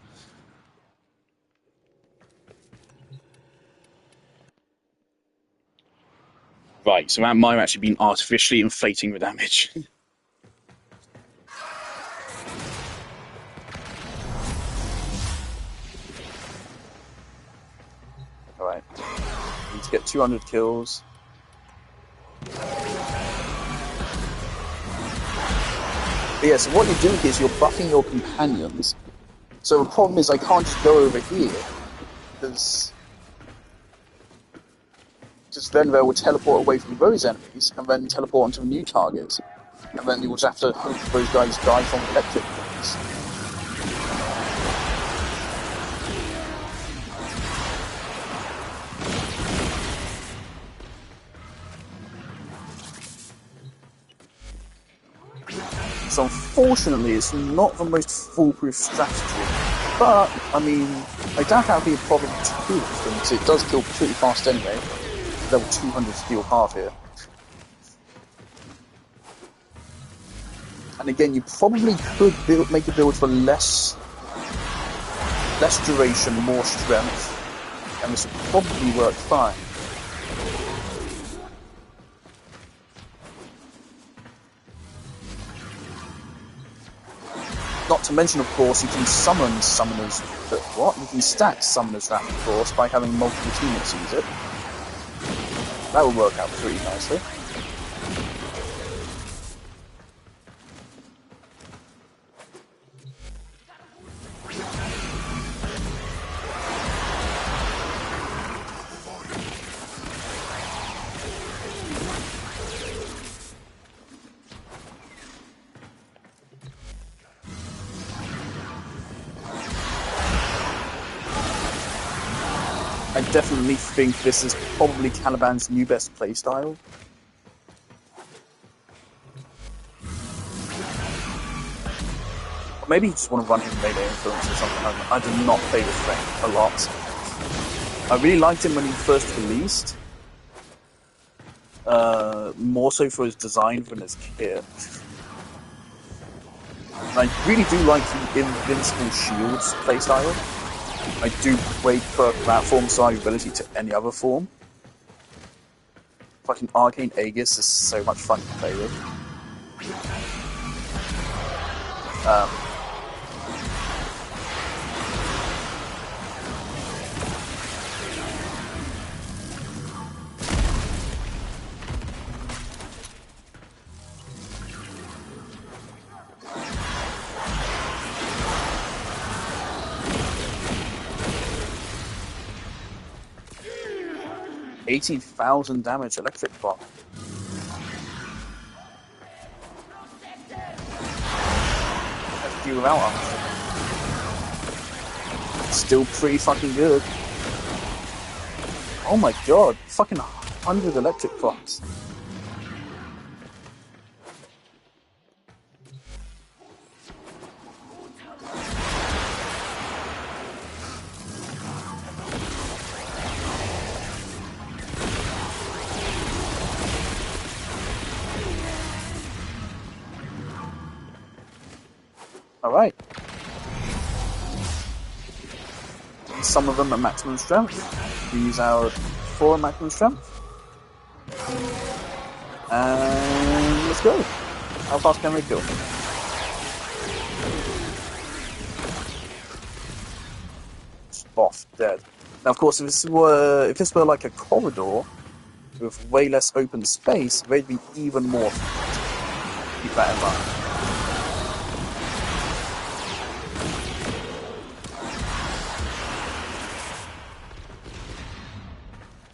Right, so that might have actually been artificially inflating the damage. Alright. Need to get 200 kills. But yeah, so what you're doing is you're buffing your companions. So the problem is I can't just go over here, because then they will teleport away from those enemies, and then teleport onto a new target. And then you'll just have to hope those guys die from electric things. So unfortunately, it's not the most foolproof strategy. But, I mean, I doubt that would be a problem too often, because it does kill pretty fast anyway. Level 200 steel half here. And again, you probably could make a build for less duration, more strength, and this would probably work fine. Not to mention, of course, you can summon summoners. You can stack summoners that, of course, by having multiple teammates use it. That would work out pretty nicely. I definitely think this is probably Caliban's new best playstyle. Or maybe he just want to run him melee influence or something. I do not play this thing a lot. I really liked him when he first released. More so for his design than his kit. And I really do like the Invincible Shields playstyle. I do prefer that form side ability to any other form. Fucking Arcane Aegis is so much fun to play with. 18,000 damage electric block. Let's do without arms. Still pretty fucking good. Oh my god, fucking 100 electric blocks. Alright. Some of them at maximum strength. We use our 4 maximum strength. And let's go. How fast can we kill? off dead. Now, of course, if this were like a corridor with way less open space, they'd be even more effective. Keep that in mind.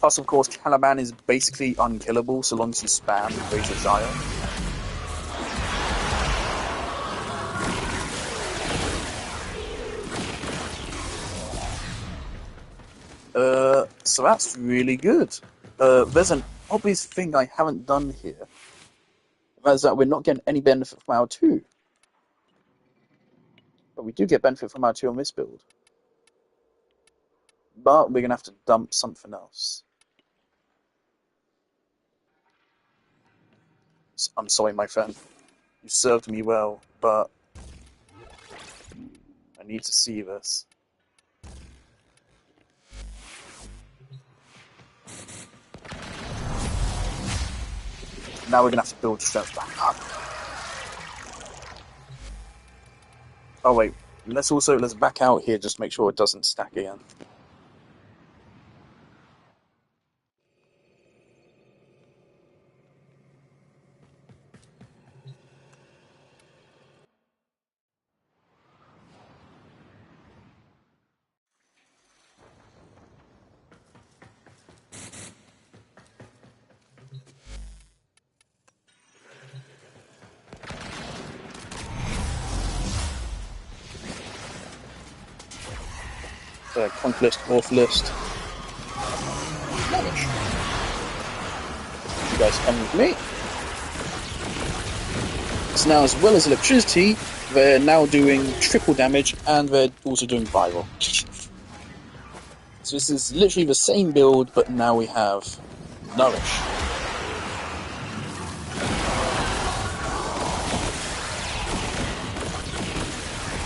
Plus, of course, Caliban is basically unkillable so long as you spam Razor Gyre. So that's really good. There's an obvious thing I haven't done here. That's that we're not getting any benefit from our 2. But we do get benefit from our 2 on this build. But we're going to have to dump something else. I'm sorry, my friend. You served me well, but I need to see this. Now we're going to have to build strength back up. Oh wait, let's back out here just to make sure it doesn't stack again. Conk list, Morph list. Damage. You guys come with me. So now, as well as electricity, they're now doing triple damage and they're also doing viral. So this is literally the same build, but now we have Nourish.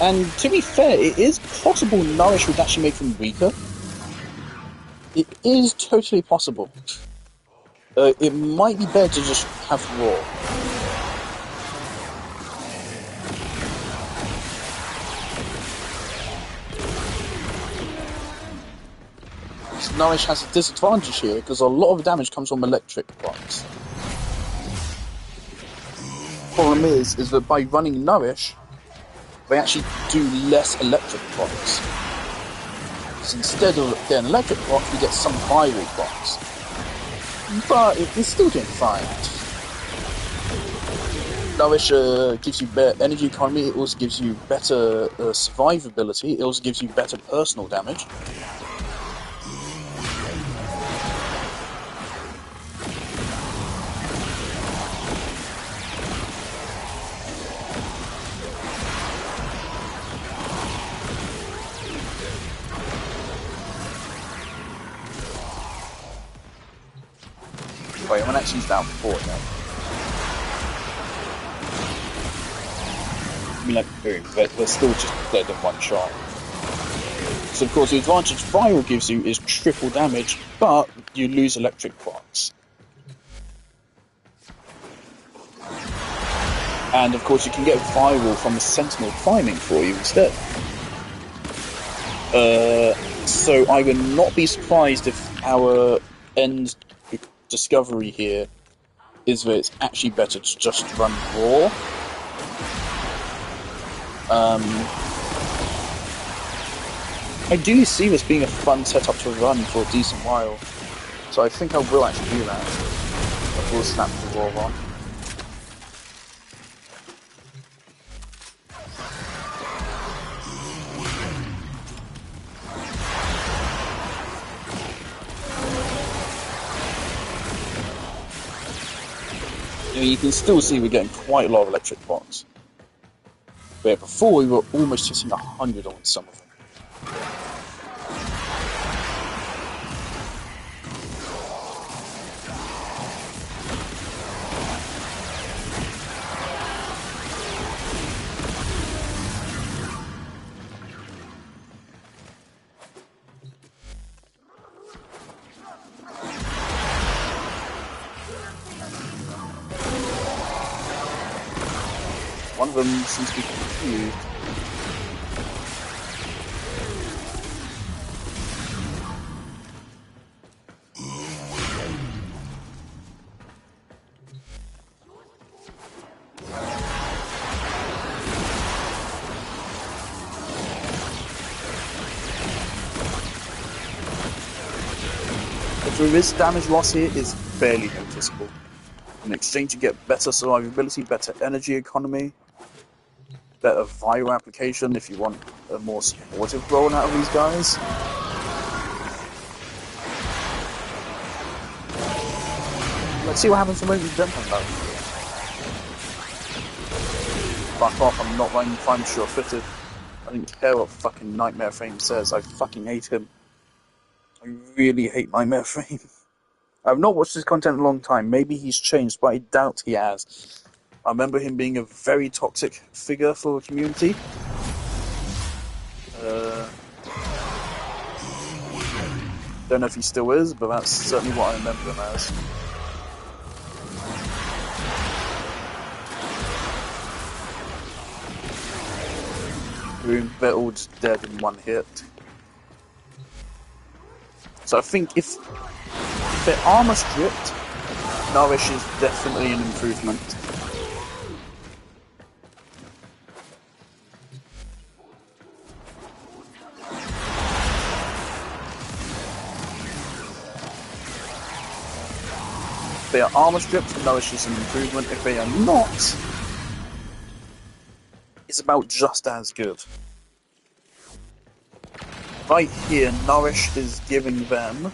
And to be fair, it is possible Nourish would actually make them weaker. It is totally possible. It might be better to just have Raw. So Nourish has a disadvantage here because a lot of the damage comes from electric blocks. Problem is that by running Nourish, they actually do less electric blocks. So instead of getting electric blocks, we get some viral blocks. But it's still doing fine. Nourish gives you better energy economy, it also gives you better survivability, it also gives you better personal damage. Wait, I'm gonna actually use that before now. I mean, like, boom, they're still just dead in one shot. So, of course, the advantage Viral gives you is triple damage, but you lose electric blocks. And, of course, you can get Viral from the Sentinel priming for you instead. So I would not be surprised if our end discovery here is that it's actually better to just run Raw. I do see this being a fun setup to run for a decent while, so I think I will actually do that. I will snap the Raw on. You can still see we're getting quite a lot of electric blocks. Where before we were almost hitting 100 on some of them. One of them seems to be confused. So this damage loss here is barely noticeable. In exchange, you get better survivability, better energy economy, better viral application if you want a more supportive role out of these guys. Let's see what happens when we jump on that. Fuck off, I'm not running, I'm sure-footed. I don't care what fucking Nightmare Frame says, I fucking hate him. I really hate Nightmare Frame. I've not watched his content in a long time, maybe he's changed, but I doubt he has. I remember him being a very toxic figure for the community. Don't know if he still is, but that's certainly what I remember him as. Boom, they're all just dead in one hit. So I think if they're armor stripped, Nourish is definitely an improvement. If they are armor stripped, Nourish is an improvement. If they are not, it's about just as good. Right here, Nourish is giving them...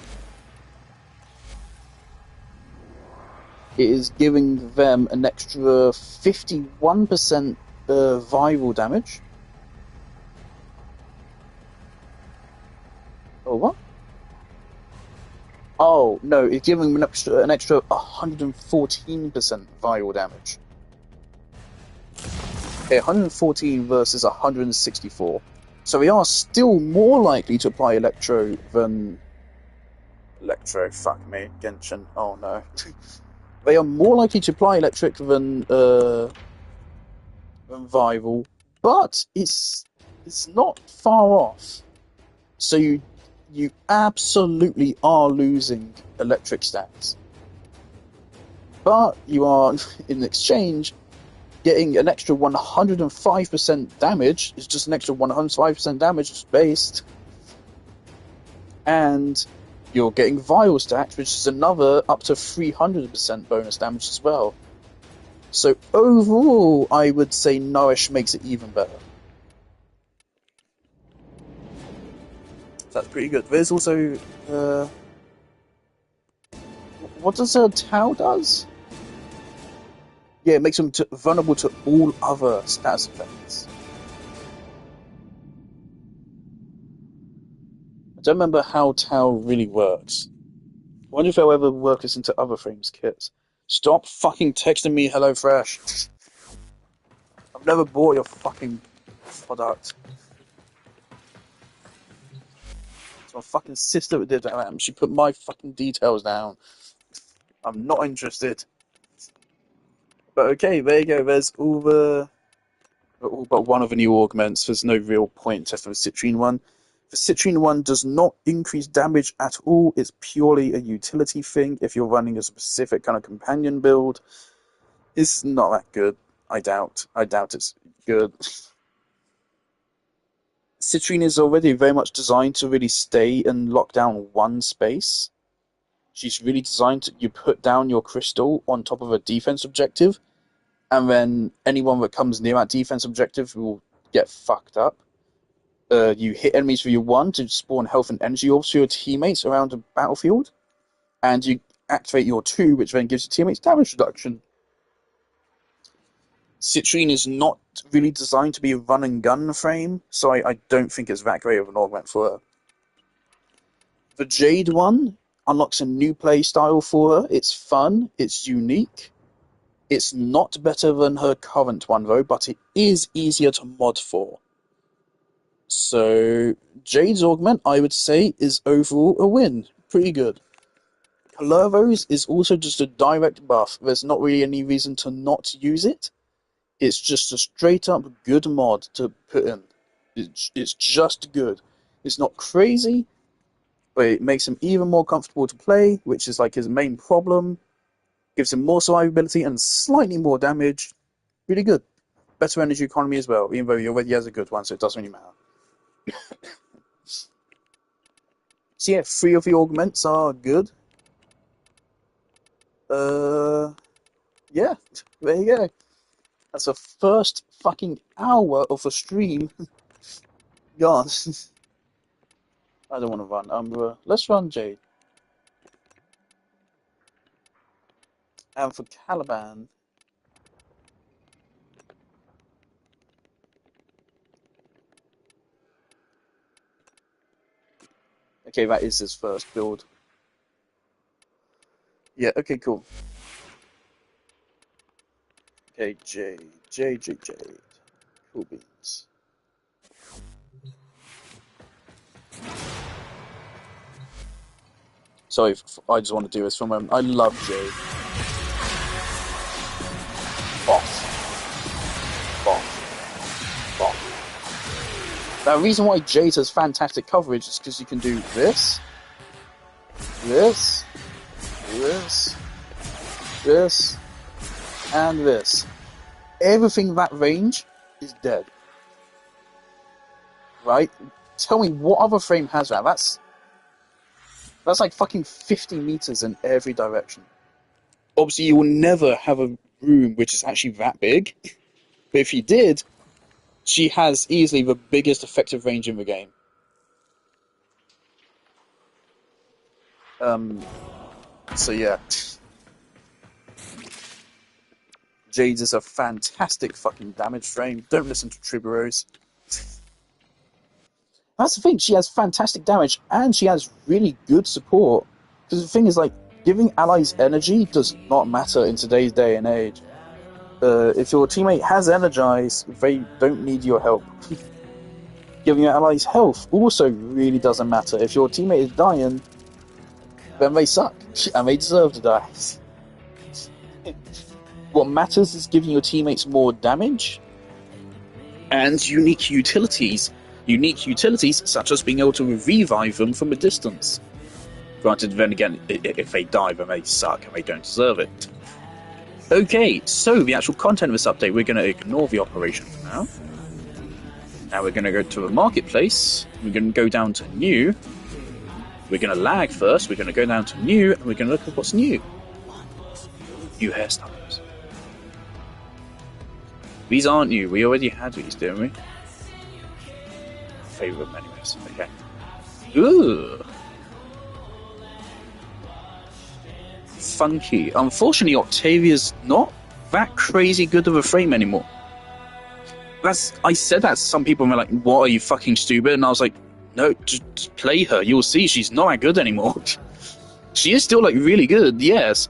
It is giving them an extra 51% viral damage. Oh, what? Oh, no, it's giving them an extra 114% viral damage. Okay, 114 versus 164. So we are still more likely to apply Electro than... Electro, fuck me, Genshin, oh no. They are more likely to apply Electric than Vival, but it's not far off. So you absolutely are losing Electric stats. But you are, in exchange, getting an extra 105% damage. It's just an extra 105% damage based. And you're getting Vial stats, which is another up to 300% bonus damage as well. So overall, I would say Nourish makes it even better. So that's pretty good. There's also... what does Tau does? Yeah, it makes them vulnerable to all other status effects. I don't remember how Tau really works. I wonder if they'll ever work this into other Frames kits. Stop fucking texting me HelloFresh. I've never bought your fucking product. It's my fucking sister that did that. She put my fucking details down. I'm not interested. But okay, there you go. There's all but one of the new augments. There's no real point to the Citrine one. The Citrine one does not increase damage at all. It's purely a utility thing. If you're running a specific kind of companion build, it's not that good. I doubt it's good. Citrine is already very much designed to really stay and lock down one space. She's really designed to, you put down your crystal on top of a defense objective, and then anyone that comes near that defense objective will get fucked up. You hit enemies with your 1 to spawn health and energy orbs for your teammates around the battlefield, and you activate your 2, which then gives your teammates damage reduction. Citrine is not really designed to be a run and gun frame, so I don't think it's that great of an augment for her. The Jade one unlocks a new play style for her. It's fun, it's unique. It's not better than her current one though, but it is easier to mod for. So, Jade's augment, I would say, is overall a win. Pretty good. Kalervo's is also just a direct buff. There's not really any reason to not use it. It's just a straight-up good mod to put in. It's just good. It's not crazy, but it makes him even more comfortable to play, which is like his main problem. Gives him more survivability and slightly more damage. Really good. Better energy economy as well, even though he already has a good one, so it doesn't really matter. So yeah, 3 of the augments are good. Yeah, there you go. That's the first fucking hour of a stream. God. I don't want to run Umbra. Let's run Jade. And for Caliban, okay, that is his first build. Yeah, okay, cool. Okay, Jade. Cool beans. Sorry, I just want to do this for a moment. I love Jade. Boss. Boss. Now, the reason why Jade has fantastic coverage is because you can do this, and this. Everything that range is dead. Right? Tell me what other frame has that? That's like fucking 50 meters in every direction. Obviously, you will never have a room which is actually that big. But if you did, she has easily the biggest effective range in the game. So yeah. Jade is a fantastic fucking damage frame. Don't listen to Triburos. That's the thing, she has fantastic damage and she has really good support. Because the thing is, like, giving allies energy does not matter in today's day and age. If your teammate has energize, they don't need your help. Giving your allies health also really doesn't matter. If your teammate is dying, then they suck, and they deserve to die. What matters is giving your teammates more damage, and unique utilities. Unique utilities such as being able to revive them from a distance. Granted, then again, if they die, then they suck and they don't deserve it. Okay, so the actual content of this update, we're going to ignore the operation for now. Now we're going to go to the marketplace, we're going to go down to new, we're going to lag first, we're going to go down to new, and we're going to look at what's new. New hairstyles. These aren't new, we already had these, didn't we? Favourite them anyways, okay. Ooh! Funky. Unfortunately, Octavia's not that crazy good of a frame anymore. I said that to some people and they're like, what, are you fucking stupid? And I was like, no, just play her, you'll see she's not that good anymore. She is still like really good, yes,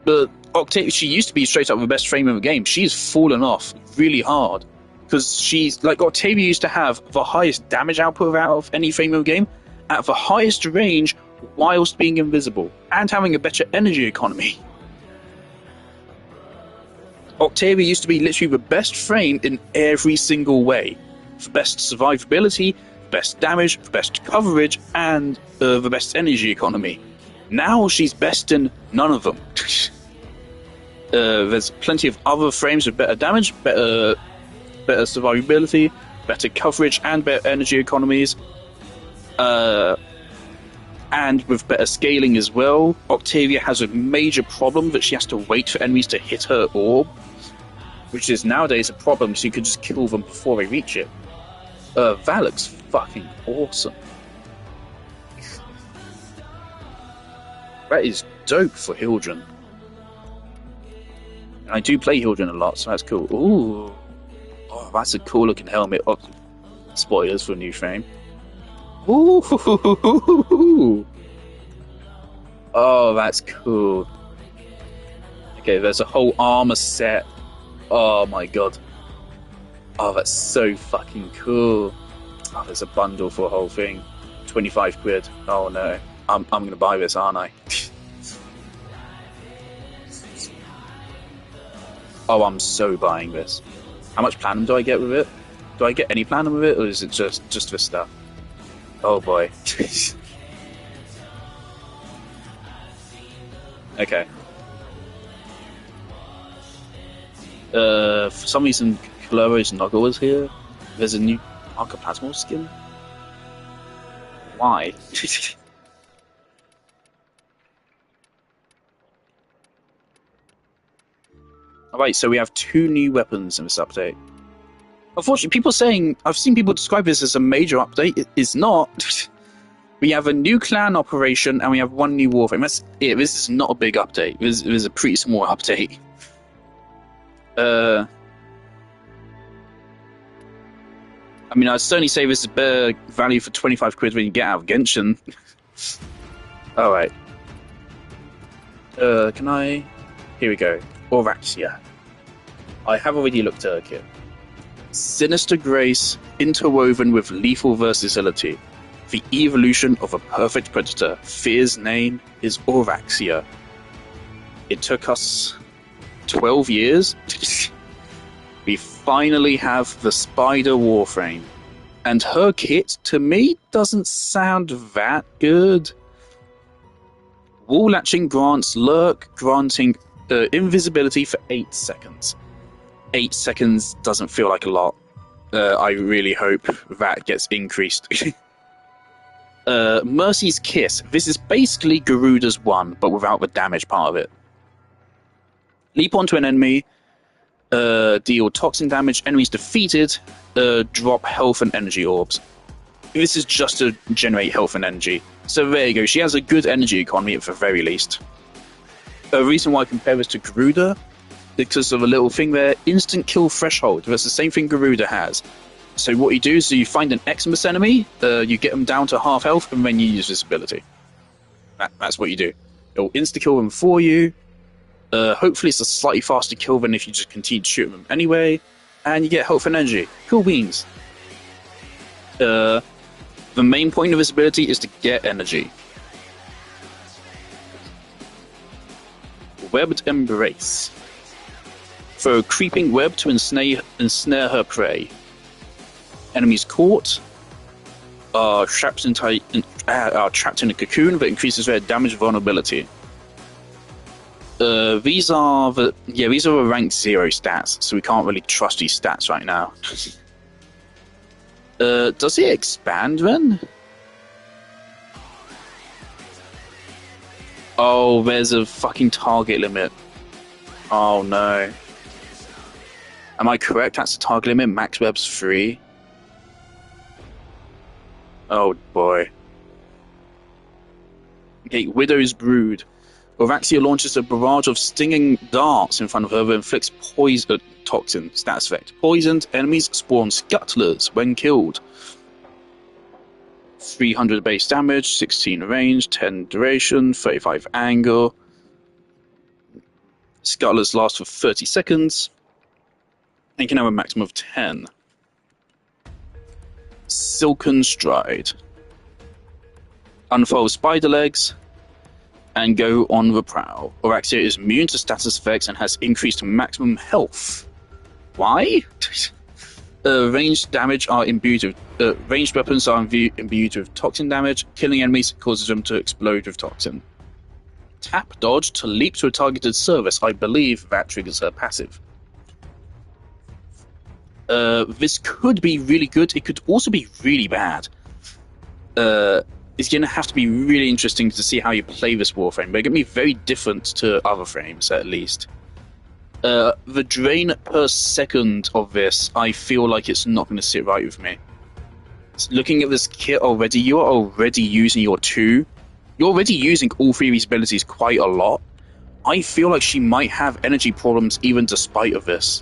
but Octavia, she used to be straight up the best frame in the game. She's fallen off really hard because she's like, Octavia used to have the highest damage output out of any frame in the game at the highest range whilst being invisible and having a better energy economy. Octavia used to be literally the best frame in every single way. The best survivability, best damage, the best coverage, and the best energy economy. Now she's best in none of them. There's plenty of other frames with better damage, better survivability, better coverage, and better energy economies. And with better scaling as well. Octavia has a major problem that she has to wait for enemies to hit her orb, which is nowadays a problem, so you can just kill them before they reach it. That looks fucking awesome. That is dope for Hildren. And I do play Hildren a lot, so that's cool. Ooh. Oh, that's a cool looking helmet. Oh, spoilers for a new frame. Ooh. Oh, that's cool. Okay, there's a whole armor set. Oh my god. Oh, that's so fucking cool. Oh, there's a bundle for a whole thing. 25 quid. Oh no. I'm gonna buy this, aren't I? Oh, I'm so buying this. How much platinum do I get with it? Do I get any platinum with it, or is it just this stuff? Oh boy. Okay. For some reason, Coloro's Noggle is here. There's a new Arcoplasmal skin. Why? Alright, so we have 2 new weapons in this update. Unfortunately, I've seen people describe this as a major update. It is not. We have a new clan operation and we have 1 new Warframe. That's it. This is not a big update. This is a pretty small update. I mean, I'd certainly say this is better value for 25 quid when you get out of Genshin. Alright. Can I... Here we go. Oraxia. I have already looked at her kit. Sinister grace, interwoven with lethal versatility. The evolution of a perfect predator. Fear's name is Oraxia. It took us 12 years. We finally have the Spider Warframe. And her kit, to me, doesn't sound that good. Wall latching grants lurk, granting invisibility for 8 seconds. 8 seconds doesn't feel like a lot. I really hope that gets increased. Mercy's Kiss. This is basically Garuda's 1, but without the damage part of it. Leap onto an enemy, deal toxin damage, enemies defeated, drop health and energy orbs. This is just to generate health and energy. So there you go, she has a good energy economy at the very least. A reason why I compare this to Garuda, because of a little thing there, instant kill threshold. That's the same thing Garuda has. So what you do is you find an Xmas enemy, you get them down to half health, and then you use this ability. That's what you do. It'll insta-kill them for you. Hopefully it's a slightly faster kill than if you just continue to shoot them anyway. And you get health and energy. Cool beans. The main point of this ability is to get energy. Webbed Embrace. Throw a creeping web to ensnare her prey. Enemies caught are trapped in a cocoon that increases their damage vulnerability. These are the rank 0 stats, so we can't really trust these stats right now. Does it expand then? Oh, there's a fucking target limit. Oh no. Am I correct? That's the target limit. Max web's 3. Oh boy. Okay, Widow's Brood. Oraxia launches a barrage of stinging darts in front of her that inflicts poison toxin. Stats effect. Poisoned enemies spawn scuttlers when killed. 300 base damage, 16 range, 10 duration, 35 angle. Scuttlers last for 30 seconds. And you can have a maximum of 10. Silken Stride. Unfold spider legs and go on the prowl. Oraxia is immune to status effects and has increased maximum health. Why? Ranged damage are imbued with ranged weapons are imbued with toxin damage. Killing enemies causes them to explode with toxin. Tap dodge to leap to a targeted surface. I believe that triggers her passive. This could be really good. It could also be really bad. It's going to have to be really interesting to see how you play this Warframe, but it's going to be very different to other frames, at least. The drain per second of this, I feel like it's not going to sit right with me. Looking at this kit already, you are already using your 2. You're already using all 3 of these abilities quite a lot. I feel like she might have energy problems even despite of this.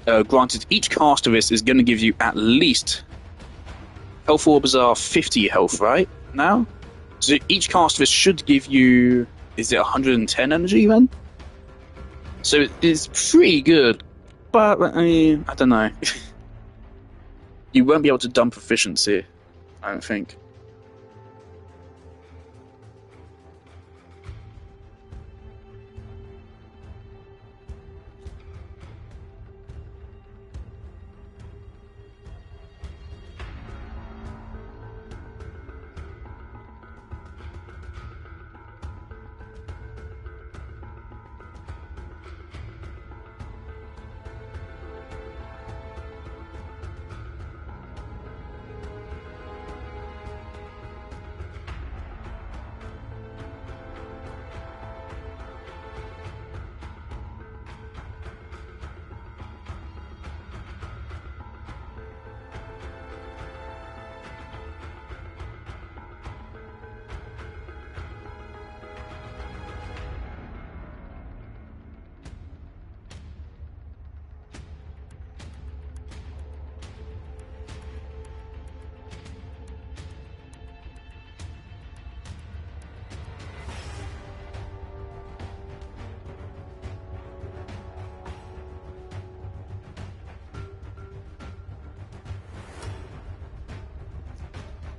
Granted, each cast of this is going to give you at least... Health orbs are 50 health, right? Now? So each cast of this should give you... Is it 110 energy then? So it's pretty good. But, I mean, I don't know. You won't be able to dump efficiency, I don't think.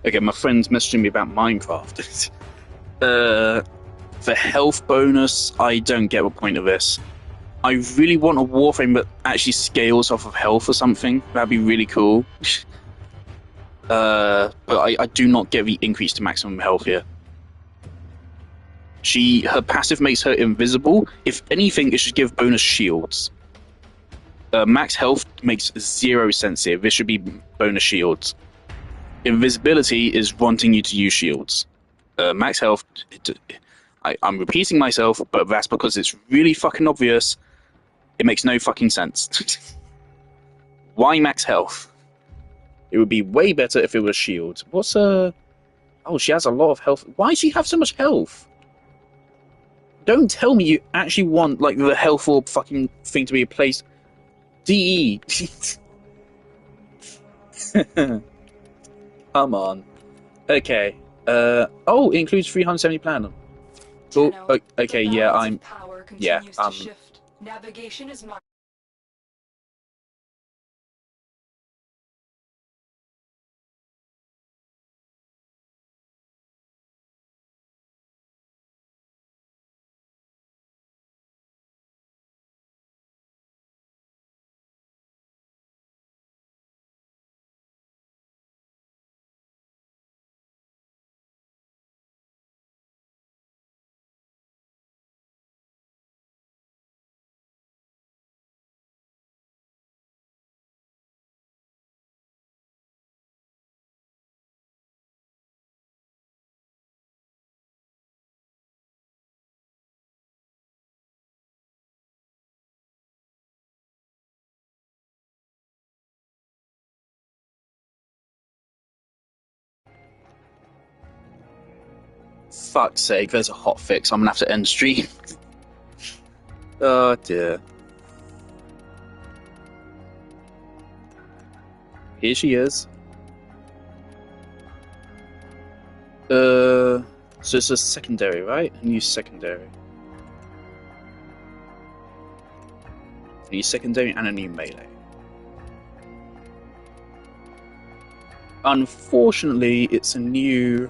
Okay, my friend's messaging me about Minecraft. For health bonus, I don't get the point of this. I really want a Warframe that actually scales off of health or something. That'd be really cool. But I do not get the increase to maximum health here. Her passive makes her invisible. If anything, it should give bonus shields. Max health makes 0 sense here. This should be bonus shields. Invisibility is wanting you to use shields. Max health... I'm repeating myself, but that's because it's really fucking obvious. It makes no fucking sense. Why max health? It would be way better if it was shield. What's Oh, she has a lot of health. Why does she have so much health? Don't tell me you actually want, like, the health orb fucking thing to be replaced. DE. Come on. Okay. Oh, it includes 370 platinum. Oh, okay, yeah, Yeah, Navigation is marked. fuck's sake, there's a hotfix. I'm gonna have to end stream. Oh dear. Here she is. So it's a secondary, right? A new secondary. A new secondary and a new melee. Unfortunately, it's a new...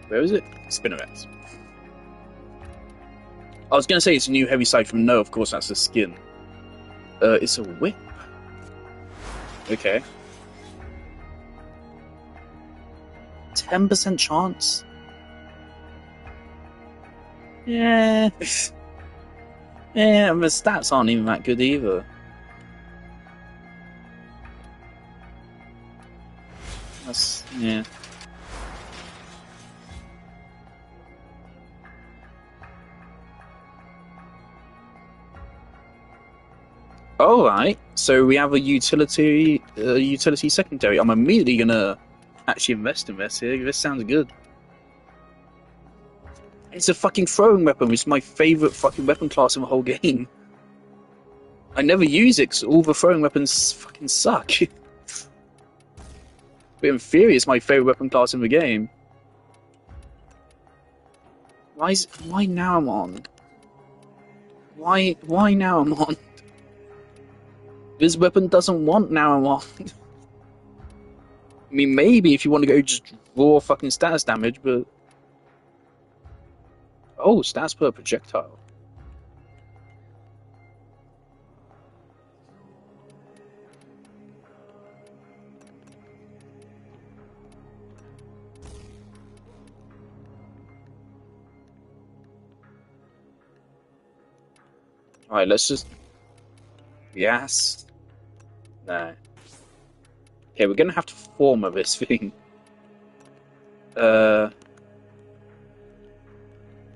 Where is it? Spinnerax. I was going to say it's a new heavy siphon. No, of course, that's a skin. It's a whip. Okay. 10% chance? Yeah. Yeah, the stats aren't even that good either. That's... yeah. Alright, so we have a utility secondary. I'm immediately gonna actually invest in this here. This sounds good. It's a fucking throwing weapon. It's my favourite fucking weapon class in the whole game. I never use it because all the throwing weapons fucking suck. But in theory, it's my favourite weapon class in the game. Why now I'm on? Why now I'm on? This weapon doesn't want now I'm on. I mean, maybe if you want to go just raw fucking status damage, but... Oh, stats per projectile. Alright, let's just... Yes. No. Okay, we're gonna have to form of this thing.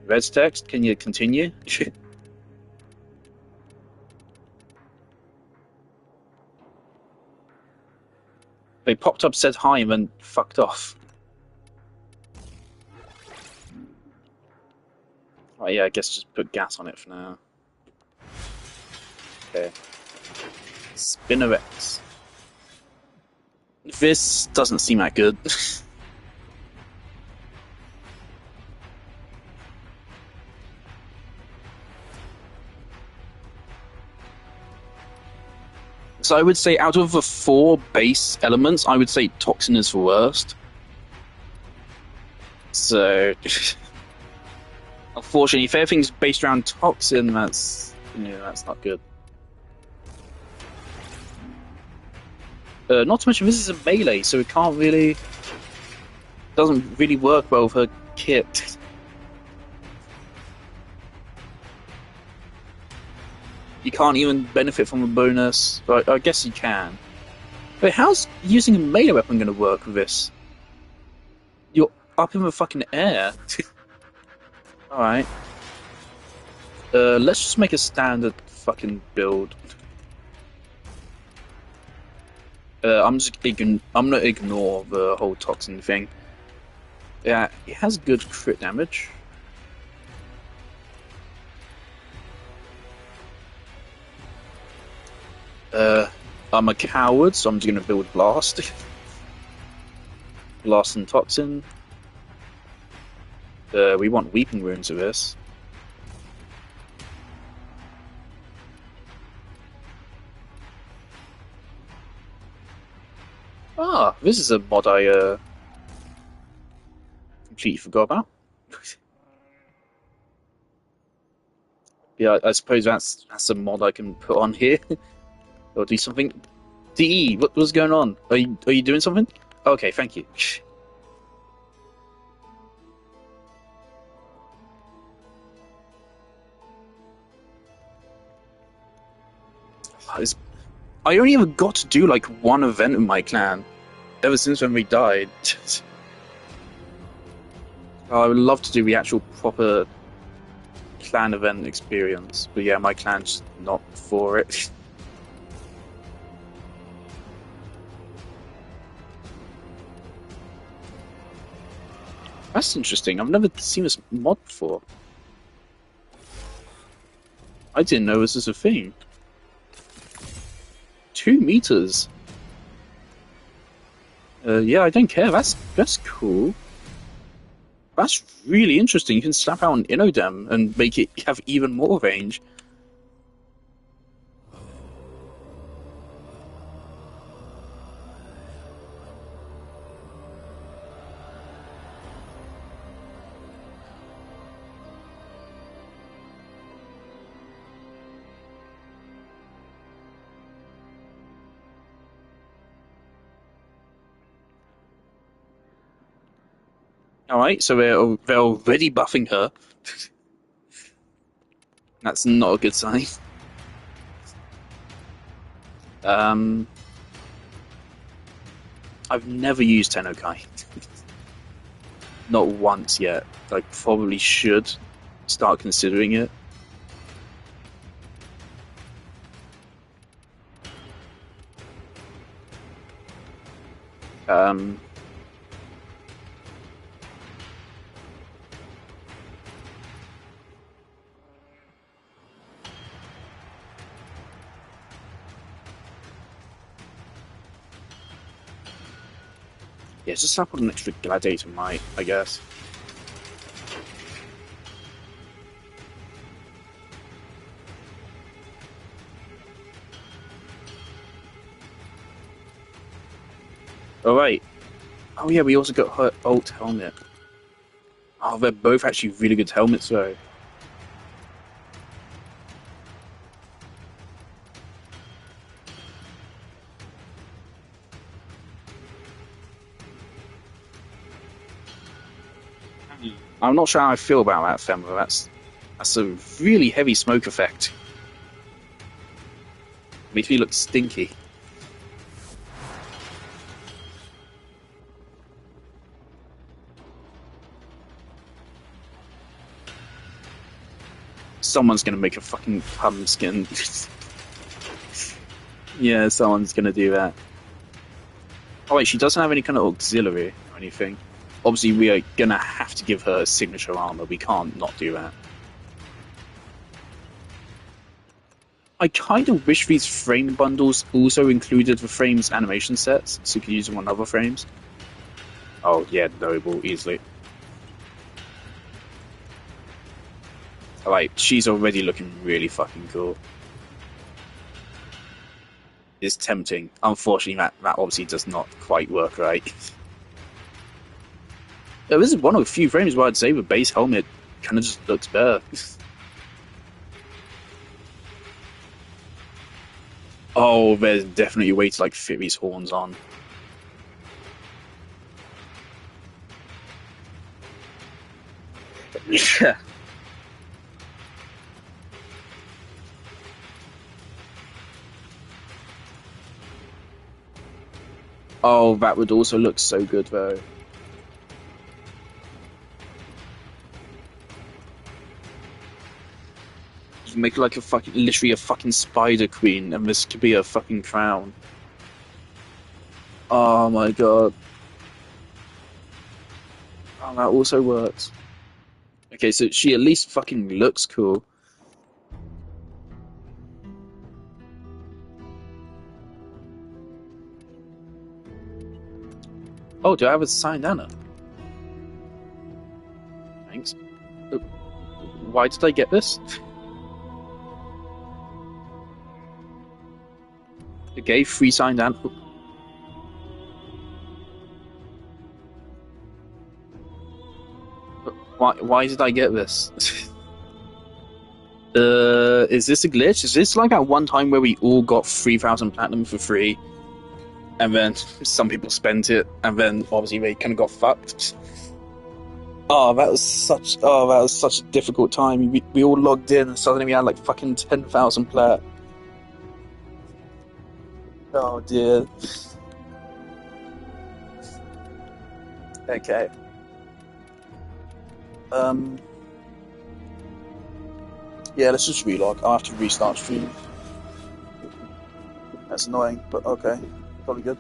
Red's text, can you continue? They popped up, said hi, and then fucked off. Oh yeah, I guess just put gas on it for now. Okay. Spinnerex. This doesn't seem that good. So I would say out of the 4 base elements, I would say Toxin is the worst. So, unfortunately, if everything's based around Toxin, that's not good. Not to mention, this is a melee, so it doesn't really work well with her kit. You can't even benefit from a bonus. But I guess you can. But how's using a melee weapon going to work with this? You're up in the fucking air. Alright. Let's just make a standard fucking build. I'm gonna ignore the whole Toxin thing. Yeah, it has good crit damage. I'm a coward, so I'm just gonna build Blast. Blast and Toxin. We want Weeping Runes of this. Ah, this is a mod I completely forgot about. Yeah, I suppose that's a mod I can put on here. Or do something. DE, what's going on? Are you doing something? Okay, thank you. I only ever got to do like one event in my clan ever since when we died. I would love to do the actual proper clan event experience, but yeah, my clan's not for it. That's interesting. I've never seen this mod before. I didn't know this was a thing. 2 meters. Yeah, I don't care. That's cool. That's really interesting. You can slap out an Inodem and make it have even more range. Alright, so they're already buffing her. That's not a good sign. I've never used Tennokai. Not once yet. I probably should start considering it. Yeah, just slap on an extra gladiator might, I guess. Alright. Oh yeah, we also got her alt helmet. Oh, they're both actually really good helmets though. I'm not sure how I feel about that, Femma. That's a really heavy smoke effect. Makes me look stinky. Someone's gonna make a fucking pumpkin. Yeah, someone's gonna do that. Oh wait, she doesn't have any kind of auxiliary or anything. Obviously, we are gonna have to give her signature armor. We can't not do that. I kind of wish these frame bundles also included the frames animation sets, so you could use them on other frames. Oh yeah, noble, easily. Alright, she's already looking really fucking cool. is tempting. Unfortunately, that obviously does not quite work right. This is one of the few frames where I'd say the base helmet kind of just looks better. Oh, there's definitely a way to like fit these horns on. Yeah. Oh, that would also look so good though. You make like a fucking, literally a fucking spider queen, and this could be a fucking crown. Oh my god. Oh, that also works. Okay, so she at least fucking looks cool. Oh, do I have a signed Anna? Thanks. Why did I get this? Okay, free signed Anna. Why did I get this? Is this a glitch? Is this like at one time where we all got 3,000 platinum for free, and then some people spent it, and then obviously they kind of got fucked? Oh, that was such a difficult time. We all logged in, and suddenly we had like fucking 10,000 plat. Oh dear. Okay. Yeah, let's just relog. I'll have to restart stream. That's annoying, but okay. Probably good.